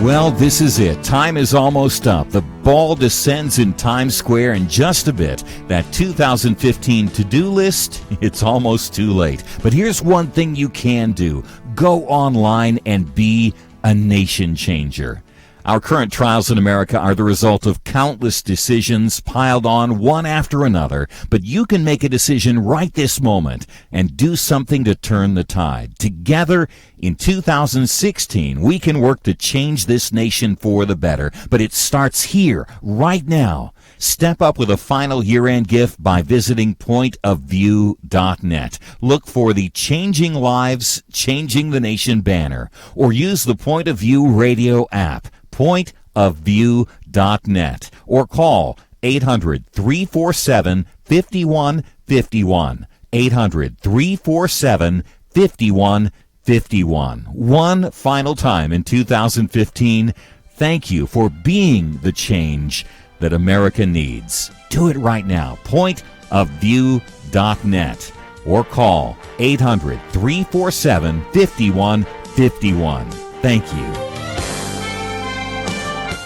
Well, this is it. Time is almost up. The ball descends in Times Square in just a bit. That 2015 to-do list, it's almost too late. But here's one thing you can do. Go online and be a nation changer. Our current trials in America are the result of countless decisions piled on one after another, but you can make a decision right this moment and do something to turn the tide. Together, in 2016, we can work to change this nation for the better, but it starts here, right now. Step up with a final year-end gift by visiting pointofview.net. Look for the Changing Lives, Changing the Nation banner, or use the Point of View radio app, pointofview.net, or call 800-347-5151, 800-347-5151. One final time in 2015, thank you for being the change that America needs. Do it right now. Pointofview.net, or call 800-347-5151. Thank you.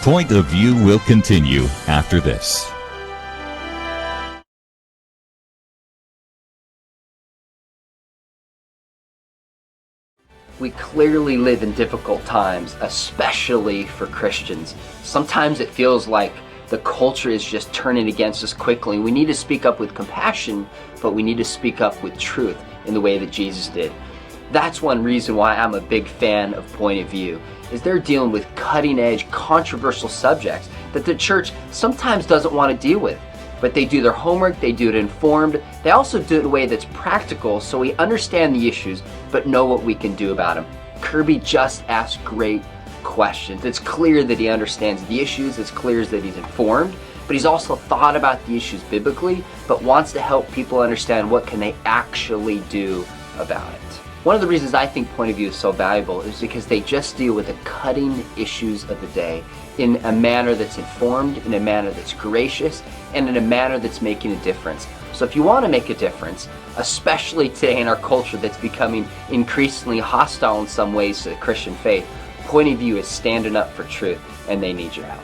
Point of View will continue after this. We clearly live in difficult times, especially for Christians. Sometimes it feels like the culture is just turning against us quickly. We need to speak up with compassion, but we need to speak up with truth in the way that Jesus did. That's one reason why I'm a big fan of Point of View, is they're dealing with cutting-edge, controversial subjects that the church sometimes doesn't want to deal with. But they do their homework, they do it informed, they also do it in a way that's practical so we understand the issues but know what we can do about them. Kerby just asked great questions. It's clear that he understands the issues, it's clear that he's informed, but he's also thought about the issues biblically, but wants to help people understand what can they actually do about it. One of the reasons I think Point of View is so valuable is because they just deal with the cutting issues of the day in a manner that's informed, in a manner that's gracious, and in a manner that's making a difference. So if you want to make a difference, especially today in our culture that's becoming increasingly hostile in some ways to the Christian faith, Point of View is standing up for truth, and they need your help.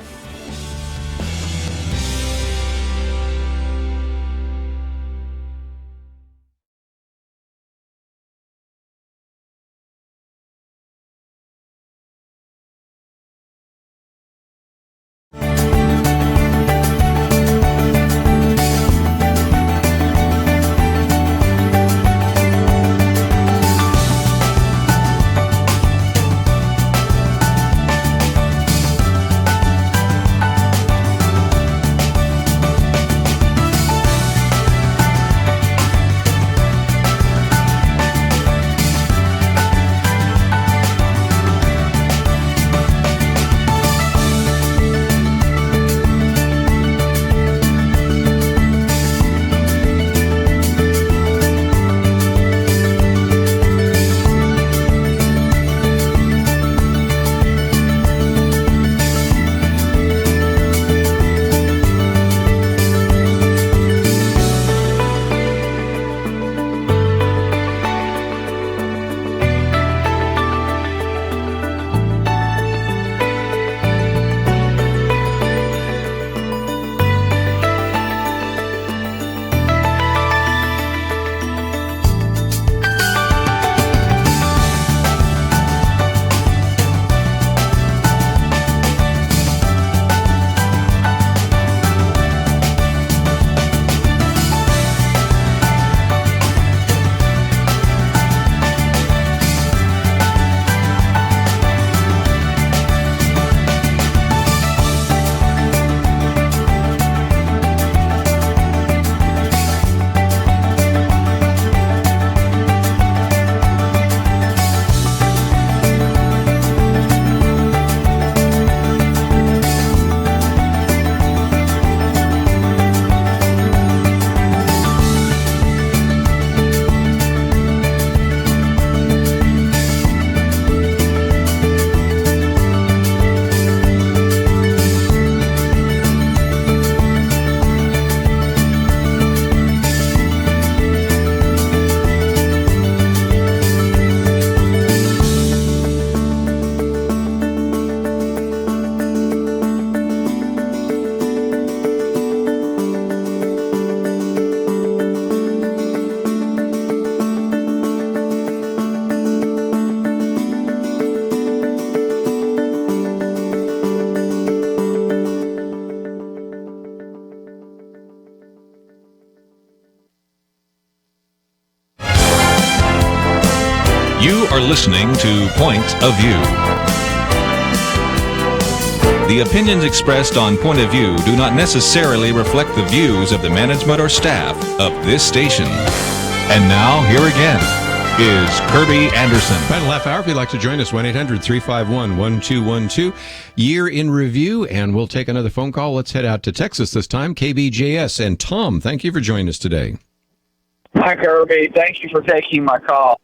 You are listening to Point of View. The opinions expressed on Point of View do not necessarily reflect the views of the management or staff of this station. And now, here again is Kerby Anderson. Final half hour, if you'd like to join us, 1-800-351-1212. Year in review, and we'll take another phone call. Let's head out to Texas this time. KBJS. And Tom, thank you for joining us today. Hi, Kerby. Thank you for taking my call.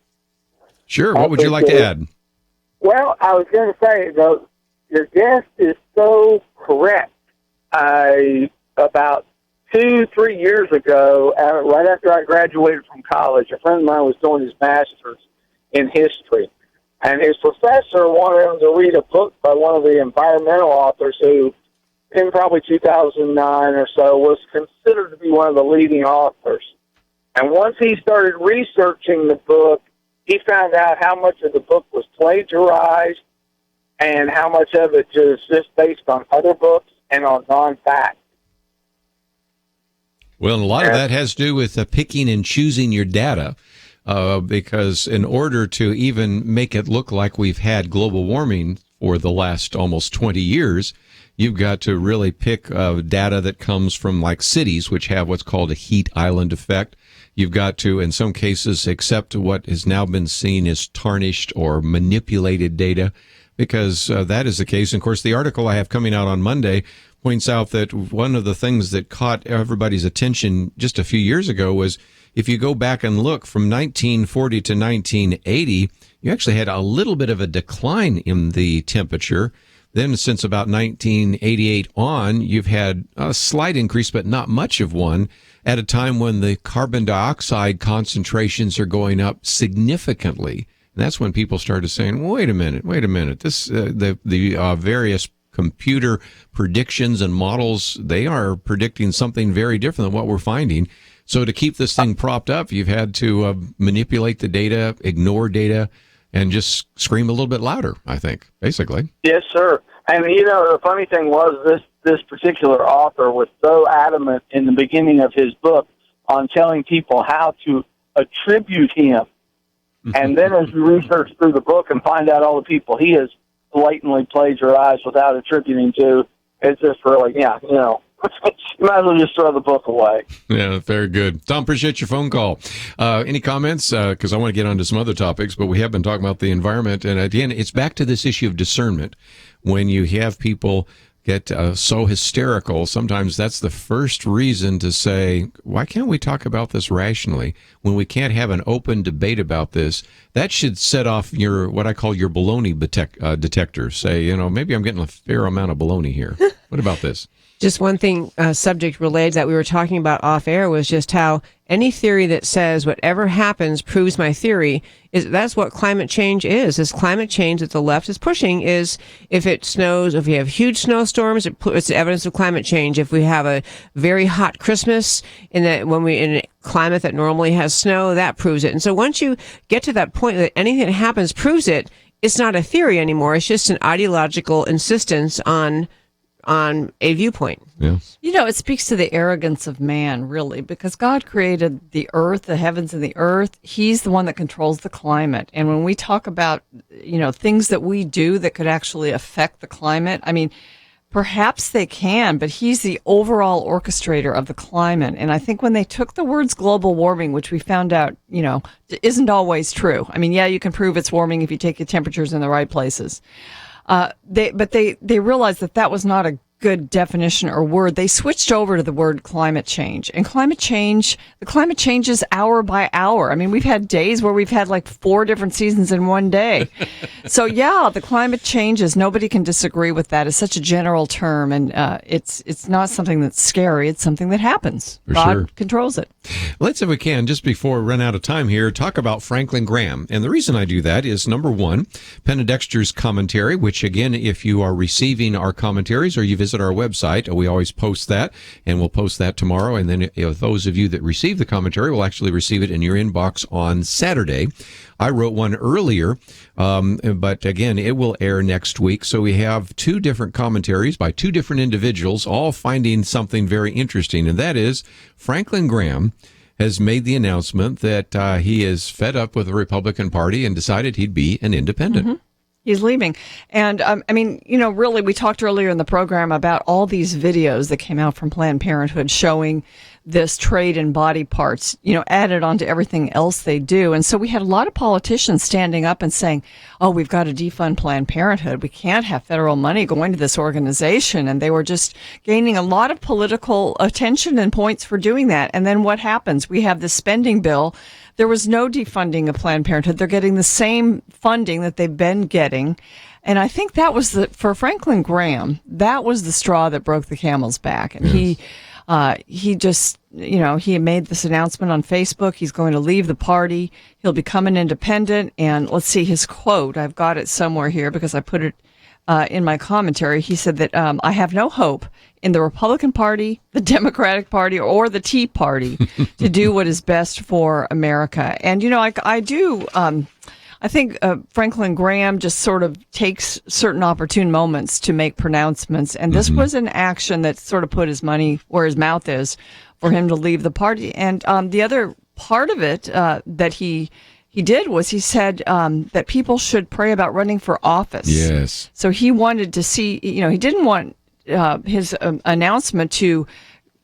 Sure. What would you like to add? Well, I was going to say, though, your guest is so correct. About 2-3 years ago, right after I graduated from college, a friend of mine was doing his master's in history. And his professor wanted him to read a book by one of the environmental authors who, in probably 2009 or so, was considered to be one of the leading authors. And once he started researching the book, he found out how much of the book was plagiarized and how much of it was just based on other books and on non-fact. Well, and a lot of that has to do with picking and choosing your data, because in order to even make it look like we've had global warming for the last almost 20 years, you've got to really pick data that comes from like cities, which have what's called a heat island effect. You've got to, in some cases, accept what has now been seen as tarnished or manipulated data. because that is the case. And of course, the article I have coming out on Monday points out that one of the things that caught everybody's attention just a few years ago was if you go back and look from 1940 to 1980, you actually had a little bit of a decline in the temperature. Then since about 1988 on, you've had a slight increase, but not much of one, at a time when the carbon dioxide concentrations are going up significantly. And that's when people started saying, wait a minute. This, the various computer predictions and models, they are predicting something very different than what we're finding. So to keep this thing propped up, you've had to manipulate the data, ignore data, and just scream a little bit louder, I think, basically. Yes, sir. And, the funny thing was this particular author was so adamant in the beginning of his book on telling people how to attribute him. And then as you research through the book and find out all the people he has blatantly plagiarized without attributing to, it's just really, you might as well just throw the book away. Yeah, very good. Tom, appreciate your phone call. Any comments? Because I want to get on to some other topics, but we have been talking about the environment. And again, it's back to this issue of discernment. When you have people get so hysterical, sometimes that's the first reason to say, why can't we talk about this rationally? When we can't have an open debate about this, that should set off what I call your baloney detector. Say, maybe I'm getting a fair amount of baloney here. What about this? Just one thing, subject related that we were talking about off air was just how any theory that says whatever happens proves my theory that's what climate change is. This climate change that the left is pushing is if it snows, if we have huge snowstorms, it's evidence of climate change. If we have a very hot Christmas in a climate that normally has snow, that proves it. And so once you get to that point that anything that happens proves it, it's not a theory anymore. It's just an ideological insistence on a viewpoint. Yeah. It speaks to the arrogance of man, really, because God created the earth, the heavens and the earth. He's the one that controls the climate. And when we talk about, things that we do that could actually affect the climate, perhaps they can, but he's the overall orchestrator of the climate. And I think when they took the words global warming, which we found out, isn't always true. You can prove it's warming if you take your temperatures in the right places. They realized that was not a good definition or word. They switched over to the word climate change. And the climate changes hour by hour. We've had days where we've had like 4 different seasons in one day. So the climate changes. Nobody can disagree with that. It's such a general term, and it's not something that's scary. It's something that happens. God controls it. Let's, if we can, just before we run out of time here, talk about Franklin Graham. And the reason I do that is, number one, Penna Dexter's commentary, which again, if you are receiving our commentaries or you visit our website, we always post that, and we'll post that tomorrow. And then those of you that receive the commentary will actually receive it in your inbox on Saturday. I wrote one earlier, but again, it will air next week. So we have 2 different commentaries by 2 different individuals, all finding something very interesting. And that is Franklin Graham has made the announcement that he is fed up with the Republican Party and decided he'd be an independent. Mm-hmm. He's leaving. And, really, we talked earlier in the program about all these videos that came out from Planned Parenthood showing this trade in body parts, added on to everything else they do. And so we had a lot of politicians standing up and saying, we've got to defund Planned Parenthood. We can't have federal money going to this organization. And they were just gaining a lot of political attention and points for doing that. And then what happens? We have the spending bill. There was no defunding of Planned Parenthood. They're getting the same funding that they've been getting. And I think that was for Franklin Graham, that was the straw that broke the camel's back. And he just, he made this announcement on Facebook. He's going to leave the party. He'll become an independent. And let's see his quote. I've got it somewhere here because I put it in my commentary. He said that I have no hope in the Republican Party, the Democratic Party, or the Tea Party to do what is best for America. And, I do. I think Franklin Graham just sort of takes certain opportune moments to make pronouncements. And this was an action that sort of put his money where his mouth is for him to leave the party. And the other part of it that he did was he said that people should pray about running for office. Yes. So he wanted to see, he didn't want his announcement to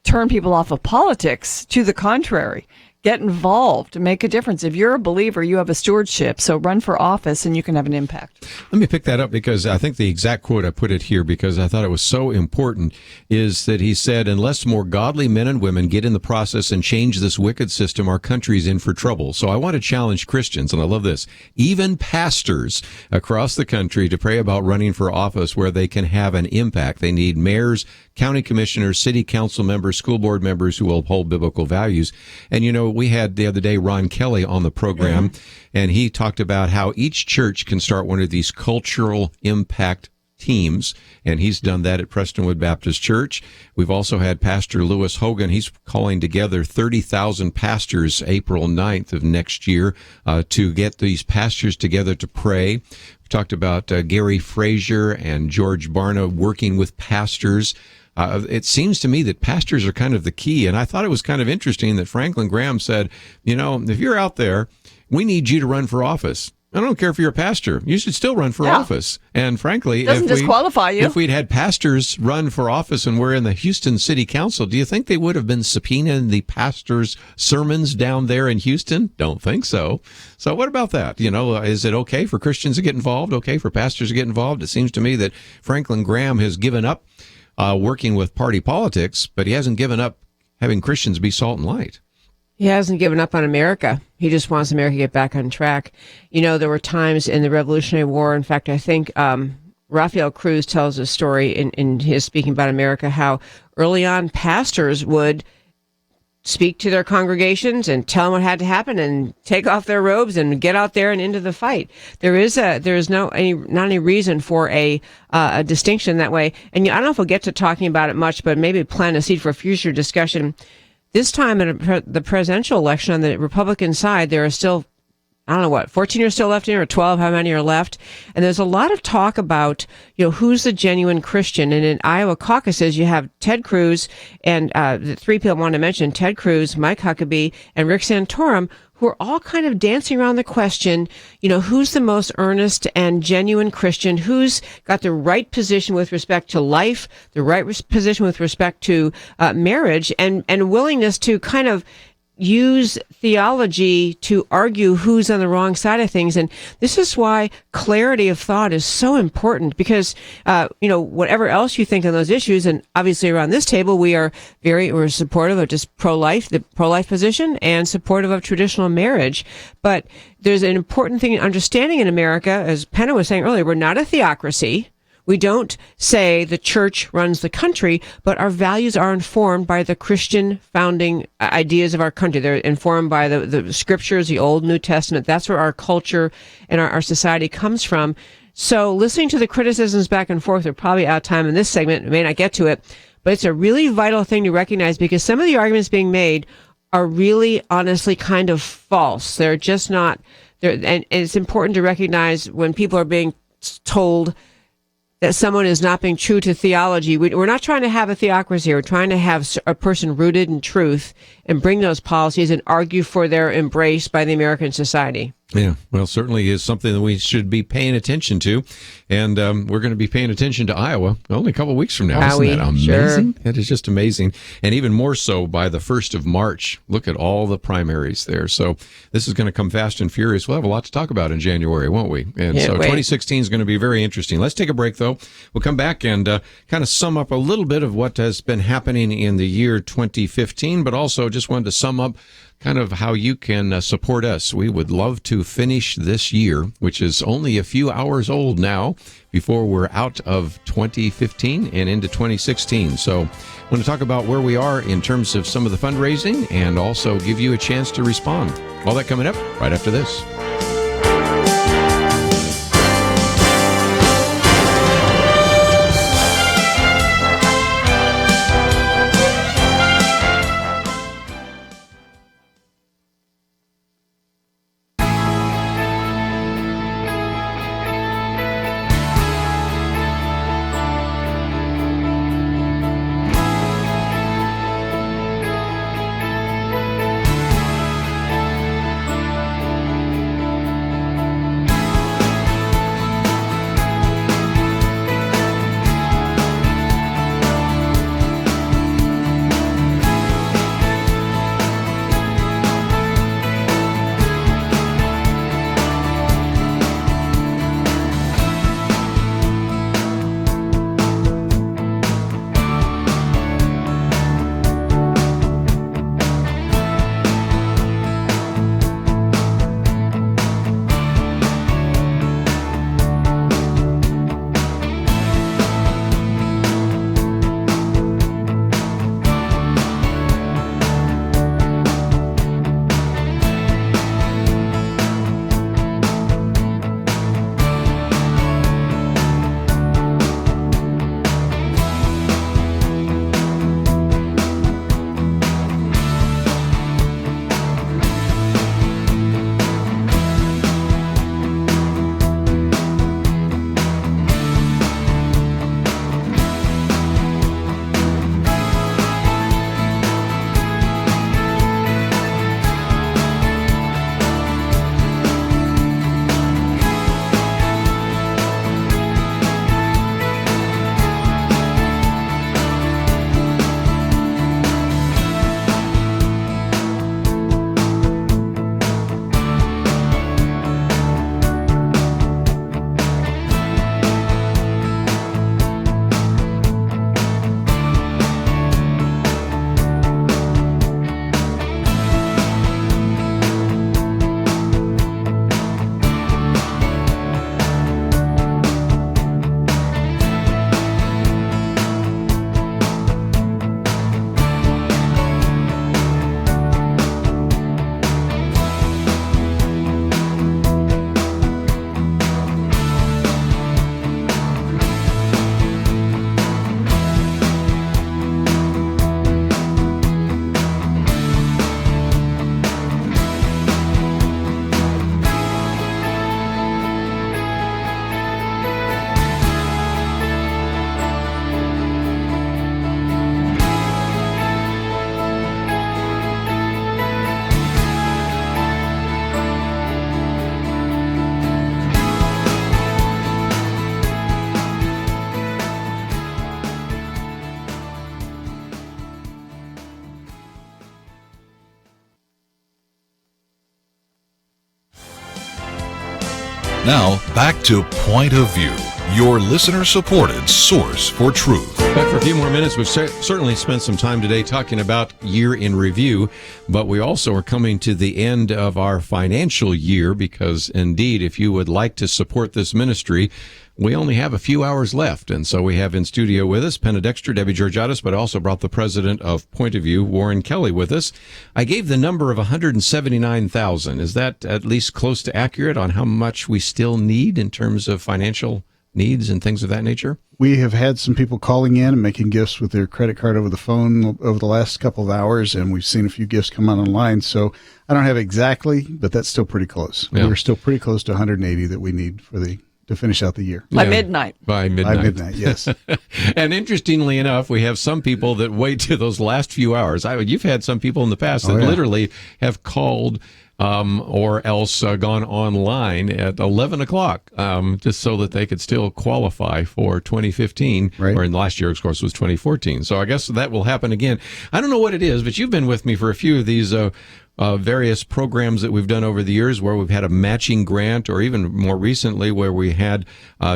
turn people off of politics. To the contrary. get involved, make a difference. If you're a believer, you have a stewardship. So run for office and you can have an impact. Let me pick that up because I think the exact quote, I put it here because I thought it was so important, is that he said, unless more godly men and women get in the process and change this wicked system, our country's in for trouble. So I want to challenge Christians, and I love this, even pastors across the country, to pray about running for office where they can have an impact. They need mayors, county commissioners, city council members, school board members who will uphold biblical values. And, you know, we had the other day Ron Kelly on the program, and he talked about how each church can start one of these cultural impact teams, and he's done that at Prestonwood Baptist Church. We've also had Pastor Lewis Hogan. He's calling together 30,000 pastors April 9th of next year to get these pastors together to pray. We talked about Gary Frazier and George Barna working with pastors. It seems to me that pastors are kind of the key, and I thought it was kind of interesting that Franklin Graham said, you know, if you're out there, we need you to run for office. I don't care if you're a pastor. You should still run for office. And frankly, doesn't disqualify you. If we'd had pastors run for office and we're in the Houston City Council, do you think they would have been subpoenaing the pastors' sermons down there in Houston? Don't think so. So what about that? You know, is it okay for Christians to get involved? Okay for pastors to get involved? It seems to me that Franklin Graham has given up working with party politics, but he hasn't given up having Christians be salt and light. He hasn't given up on America. He just wants America to get back on track. You know, there were times in the Revolutionary War, in fact, I think Rafael Cruz tells a story in his speaking about America, how early on pastors would speak to their congregations and tell them what had to happen and take off their robes and get out there and into the fight. There is not any reason for a distinction that way. And I don't know if we'll get to talking about it much, but maybe plant a seed for a future discussion. This time in the presidential election on the Republican side, there are still, 14 are still left in, or 12, how many are left? And there's a lot of talk about, who's the genuine Christian. And in Iowa caucuses, you have Ted Cruz and the three people I want to mention, Ted Cruz, Mike Huckabee, and Rick Santorum, who are all kind of dancing around the question, who's the most earnest and genuine Christian, who's got the right position with respect to life, the right position with respect to marriage, and willingness to kind of use theology to argue who's on the wrong side of things. And this is why clarity of thought is so important, because, whatever else you think on those issues, and obviously around this table, we're supportive of just the pro-life position, and supportive of traditional marriage. But there's an important thing in understanding in America, as Penna was saying earlier, we're not a theocracy. We don't say the church runs the country, but our values are informed by the Christian founding ideas of our country. They're informed by the scriptures, the Old New Testament. That's where our culture and our society comes from. So listening to the criticisms back and forth, are probably out of time in this segment. We may not get to it, but it's a really vital thing to recognize, because some of the arguments being made are really honestly kind of false. They're just not there. And it's important to recognize when people are being told that someone is not being true to theology. We're not trying to have a theocracy. We're trying to have a person rooted in truth and bring those policies and argue for their embrace by the American society. Yeah, well, certainly is something that we should be paying attention to. And we're going to be paying attention to Iowa only a couple of weeks from now. Isn't that amazing? Sure. It is just amazing. And even more so by the 1st of March. Look at all the primaries there. So this is going to come fast and furious. We'll have a lot to talk about in January, won't we? And so 2016 is going to be very interesting. Let's take a break, though. We'll come back and kind of sum up a little bit of what has been happening in the year 2015, but also just wanted to sum up kind of how you can support us. We would love to finish this year, which is only a few hours old now, before we're out of 2015 and into 2016. So I want to talk about where we are in terms of some of the fundraising, and also give you a chance to respond. All that coming up right after this. Now, back to Point of View, your listener-supported source for truth. Back for a few more minutes. We've certainly spent some time today talking about year in review, but we also are coming to the end of our financial year because, indeed, if you would like to support this ministry, we only have a few hours left. And so we have in studio with us Penna Dexter, Debbie Georgatos, but also brought the president of Point of View, Warren Kelly, with us. I gave the number of 179,000. Is that at least close to accurate on how much we still need in terms of financial needs and things of that nature? We have had some people calling in and making gifts with their credit card over the phone over the last couple of hours, and we've seen a few gifts come out online. So I don't have exactly, but that's still pretty close. Yeah. We're still pretty close to 180 that we need to finish out the year. By midnight. By midnight, yes. And interestingly enough, we have some people that wait to those last few hours. You've had some people in the past that literally have called or else gone online at 11 o'clock just so that they could still qualify for 2015, or in last year, of course, was 2014. So I guess that will happen again. I don't know what it is, but you've been with me for a few of these various programs that we've done over the years where we've had a matching grant, or even more recently where we had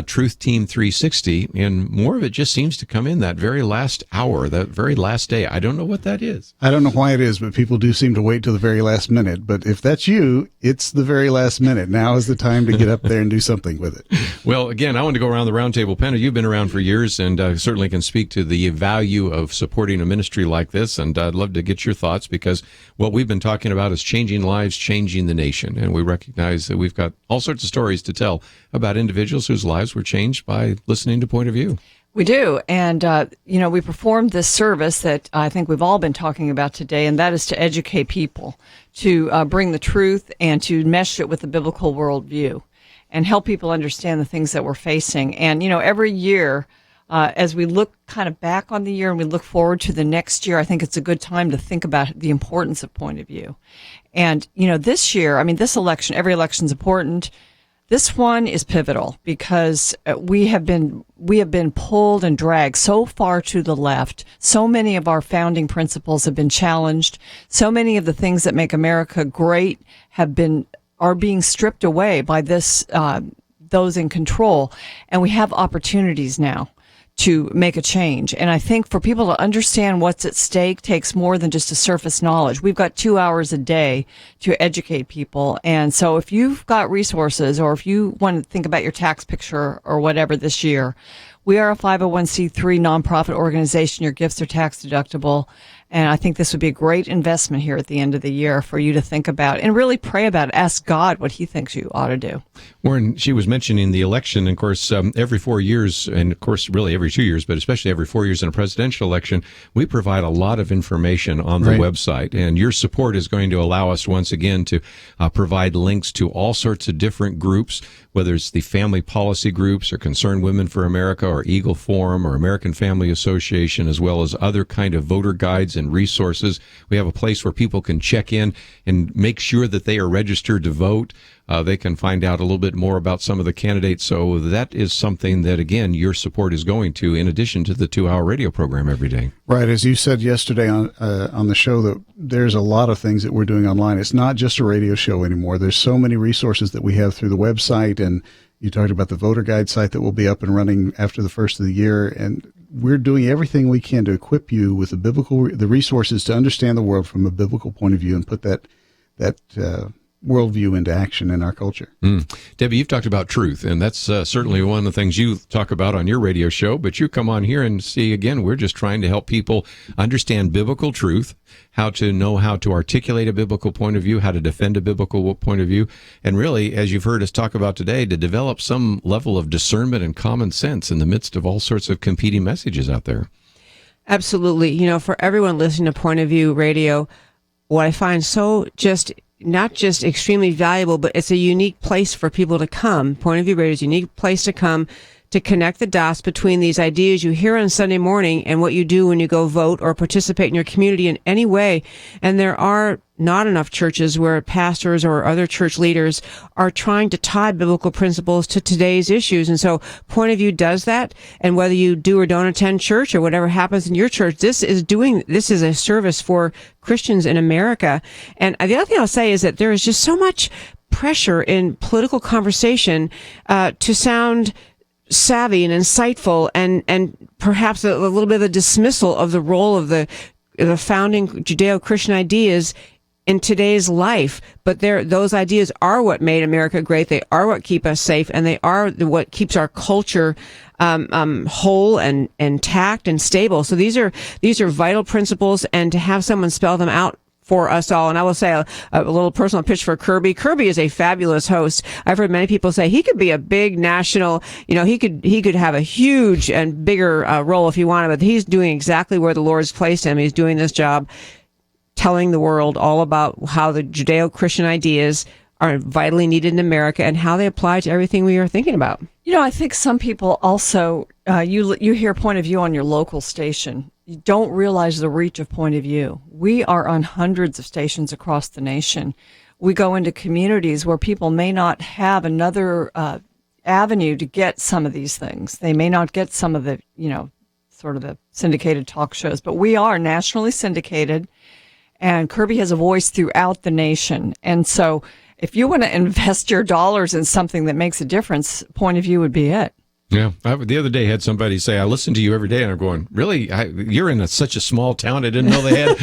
Truth Team 360, and more of it just seems to come in that very last hour, that very last day. I don't know what that is. I don't know why it is, but people do seem to wait till the very last minute. But if that's you, it's the very last minute. Now is the time to get up there and do something with it. Well, again, I want to go around the roundtable. Penna, you've been around for years and certainly can speak to the value of supporting a ministry like this, and I'd love to get your thoughts, because what we've been talking about is changing lives, changing the nation. And we recognize that we've got all sorts of stories to tell about individuals whose lives were changed by listening to Point of View. We do. And, we performed this service that I think we've all been talking about today, and that is to educate people, to bring the truth and to mesh it with the biblical worldview and help people understand the things that we're facing. And, every year, as we look kind of back on the year and we look forward to the next year, I think it's a good time to think about the importance of Point of View. And, this year, this election, every election's important. This one is pivotal because we have been pulled and dragged so far to the left. So many of our founding principles have been challenged. So many of the things that make America great are being stripped away by those in control. And we have opportunities now to make a change. And I think for people to understand what's at stake takes more than just a surface knowledge. We've got 2 hours a day to educate people. And so if you've got resources, or if you want to think about your tax picture or whatever this year, we are a 501c3 nonprofit organization. Your gifts are tax deductible. And I think this would be a great investment here at the end of the year for you to think about and really pray about it. Ask God what he thinks you ought to do. Warren, she was mentioning the election. Of course, every 4 years, and of course, really every 2 years, but especially every 4 years in a presidential election, we provide a lot of information on the website. And your support is going to allow us once again to provide links to all sorts of different groups, whether it's the family policy groups or Concerned Women for America or Eagle Forum or American Family Association, as well as other kind of voter guides and resources. We have a place where people can check in and make sure that they are registered to vote. They can find out a little bit more about some of the candidates. So that is something that, again, your support is going to, in addition to the 2-hour radio program every day. Right. As you said yesterday on the show, that there's a lot of things that we're doing online. It's not just a radio show anymore. There's so many resources that we have through the website. And you talked about the voter guide site that will be up and running after the first of the year. And we're doing everything we can to equip you with the resources to understand the world from a biblical point of view and put that worldview into action in our culture. Debbie, you've talked about truth, and that's certainly one of the things you talk about on your radio show, but you come on here and see, again, we're just trying to help people understand biblical truth, how to know how to articulate a biblical point of view, how to defend a biblical point of view, and really, as you've heard us talk about today, to develop some level of discernment and common sense in the midst of all sorts of competing messages out there. Absolutely. For everyone listening to Point of View Radio, what I find not just extremely valuable, but it's a unique place for people to come. Point of View Radio is a unique place to come to connect the dots between these ideas you hear on Sunday morning and what you do when you go vote or participate in your community in any way. And there are not enough churches where pastors or other church leaders are trying to tie biblical principles to today's issues. And so Point of View does that. And whether you do or don't attend church or whatever happens in your church, this is a service for Christians in America. And the other thing I'll say is that there is just so much pressure in political conversation to sound savvy and insightful, and perhaps a little bit of a dismissal of the role of the founding Judeo-Christian ideas in today's life. But those ideas are what made America great. They are what keep us safe, and they are what keeps our culture whole and intact and stable. So these are vital principles, and to have someone spell them out for us all. And I will say a little personal pitch for Kerby. Kerby is a fabulous host. I've heard many people say he could be a big national, he could have a huge and bigger role if he wanted, but he's doing exactly where the Lord's placed him. He's doing this job, telling the world all about how the Judeo-Christian ideas are vitally needed in America and how they apply to everything we are thinking about. I think some people also, you hear point of view on your local station. You don't realize the reach of point of view. We are on hundreds of stations across the nation. We go into communities where people may not have another avenue to get some of these things. They may not get some of the, sort of the syndicated talk shows, but we are nationally syndicated, and Kerby has a voice throughout the nation. And so if you want to invest your dollars in something that makes a difference, point of view would be it. Yeah. The other day had somebody say, I listen to you every day, and I'm going, really? You're in such a small town. I didn't know they had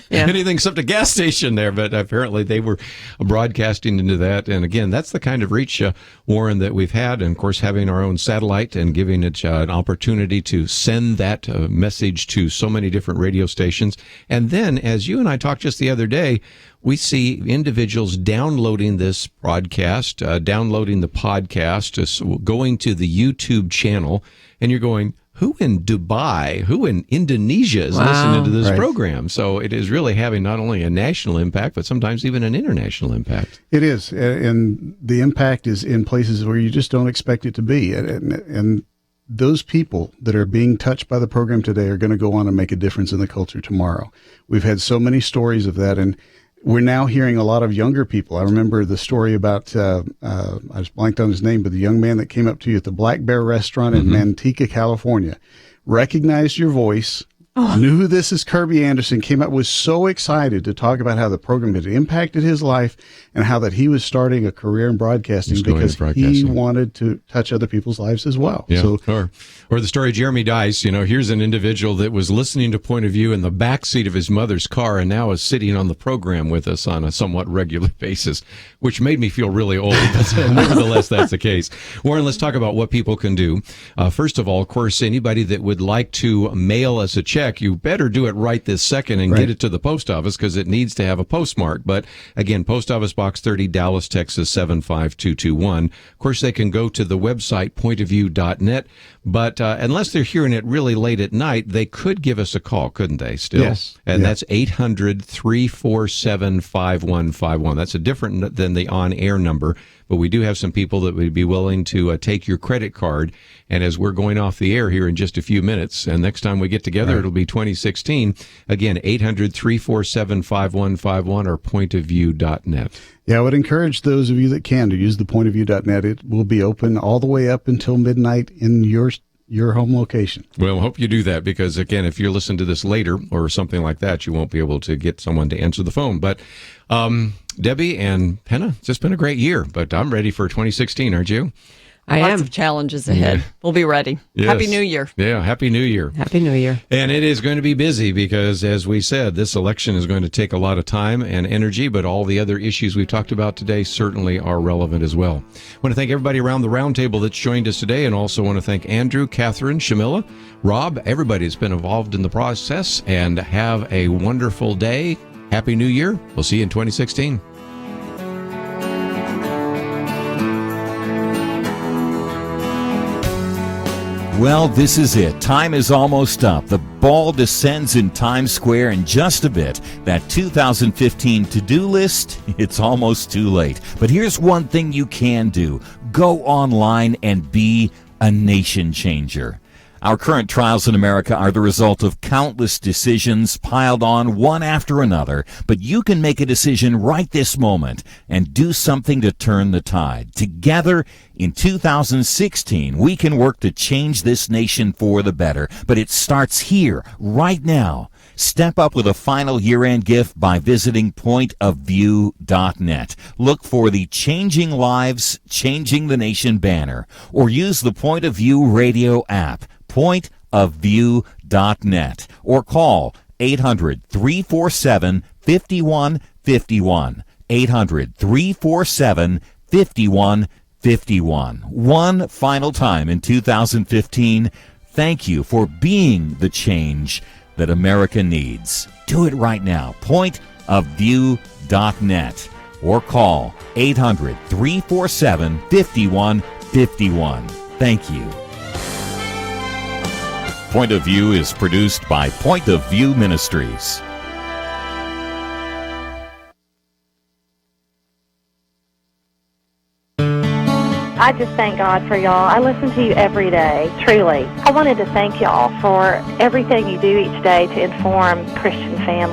anything except a gas station there, but apparently they were broadcasting into that. And again, that's the kind of reach, Warren, that we've had. And of course, having our own satellite and giving it an opportunity to send that message to so many different radio stations. And then, as you and I talked just the other day, we see individuals downloading this broadcast, downloading the podcast, going to the YouTube channel, and you're going, who in Dubai, who in Indonesia is listening to this program? So it is really having not only a national impact, but sometimes even an international impact. It is, and the impact is in places where you just don't expect it to be. And those people that are being touched by the program today are going to go on and make a difference in the culture tomorrow. We've had so many stories of that, and we're now hearing a lot of younger people. I remember the story about, I just blanked on his name, but the young man that came up to you at the Black Bear restaurant in Manteca, California, recognized your voice, knew who this is, Kerby Anderson, came up, was so excited to talk about how the program had impacted his life and how that he was starting a career in broadcasting because he wanted to touch other people's lives as well. Yeah. So, or the story of Jeremy Dice, here's an individual that was listening to Point of View in the backseat of his mother's car and now is sitting on the program with us on a somewhat regular basis, which made me feel really old, but nevertheless, that's the case. Warren, let's talk about what people can do. First of all, of course, anybody that would like to mail us a check, you better do it right this second and get it to the post office because it needs to have a postmark. But again, Post Office Box 30, Dallas, Texas 75221. Of course, they can go to the website pointofview.net. But unless they're hearing it really late at night, they could give us a call, couldn't they? Still, yes. And that's 800-347-5151. That's a different than the on-air number. But we do have some people that would be willing to take your credit card. And as we're going off the air here in just a few minutes, and next time we get together, it'll be 2016. Again, 800-347-5151 or pointofview.net. Yeah, I would encourage those of you that can to use the pointofview.net. It will be open all the way up until midnight in your home location. Well, hope you do that because, again, if you're listening to this later or something like that, you won't be able to get someone to answer the phone. But Debbie and Penna, it's just been a great year, but I'm ready for 2016, aren't you? Lots of challenges ahead. We'll be ready. Yes. Happy New Year. Yeah, Happy New Year. Happy New Year. And it is going to be busy because, as we said, this election is going to take a lot of time and energy, but all the other issues we've talked about today certainly are relevant as well. I want to thank everybody around the roundtable that's joined us today, and also want to thank Andrew, Catherine, Shamila, Rob, everybody that's been involved in the process, and have a wonderful day. Happy New Year. We'll see you in 2016. Well, this is it. Time is almost up. The ball descends in Times Square in just a bit. That 2015 to-do list, it's almost too late. But here's one thing you can do. Go online and be a nation changer. Our current trials in America are the result of countless decisions piled on one after another, but you can make a decision right this moment and do something to turn the tide. Together, In 2016, we can work to change this nation for the better, but it starts here, right now. Step up with a final year-end gift by visiting pointofview.net. Look for the Changing Lives, Changing the Nation banner, or use the Point of View radio app, pointofview.net, or call 800-347-5151, 800-347-5151. One final time in 2015, thank you for being the change that America needs. Do it right now. Pointofview.net or call 800-347-5151. Thank you. Point of View is produced by Point of View Ministries. I just thank God for y'all. I listen to you every day, truly. I wanted to thank y'all for everything you do each day to inform Christian families.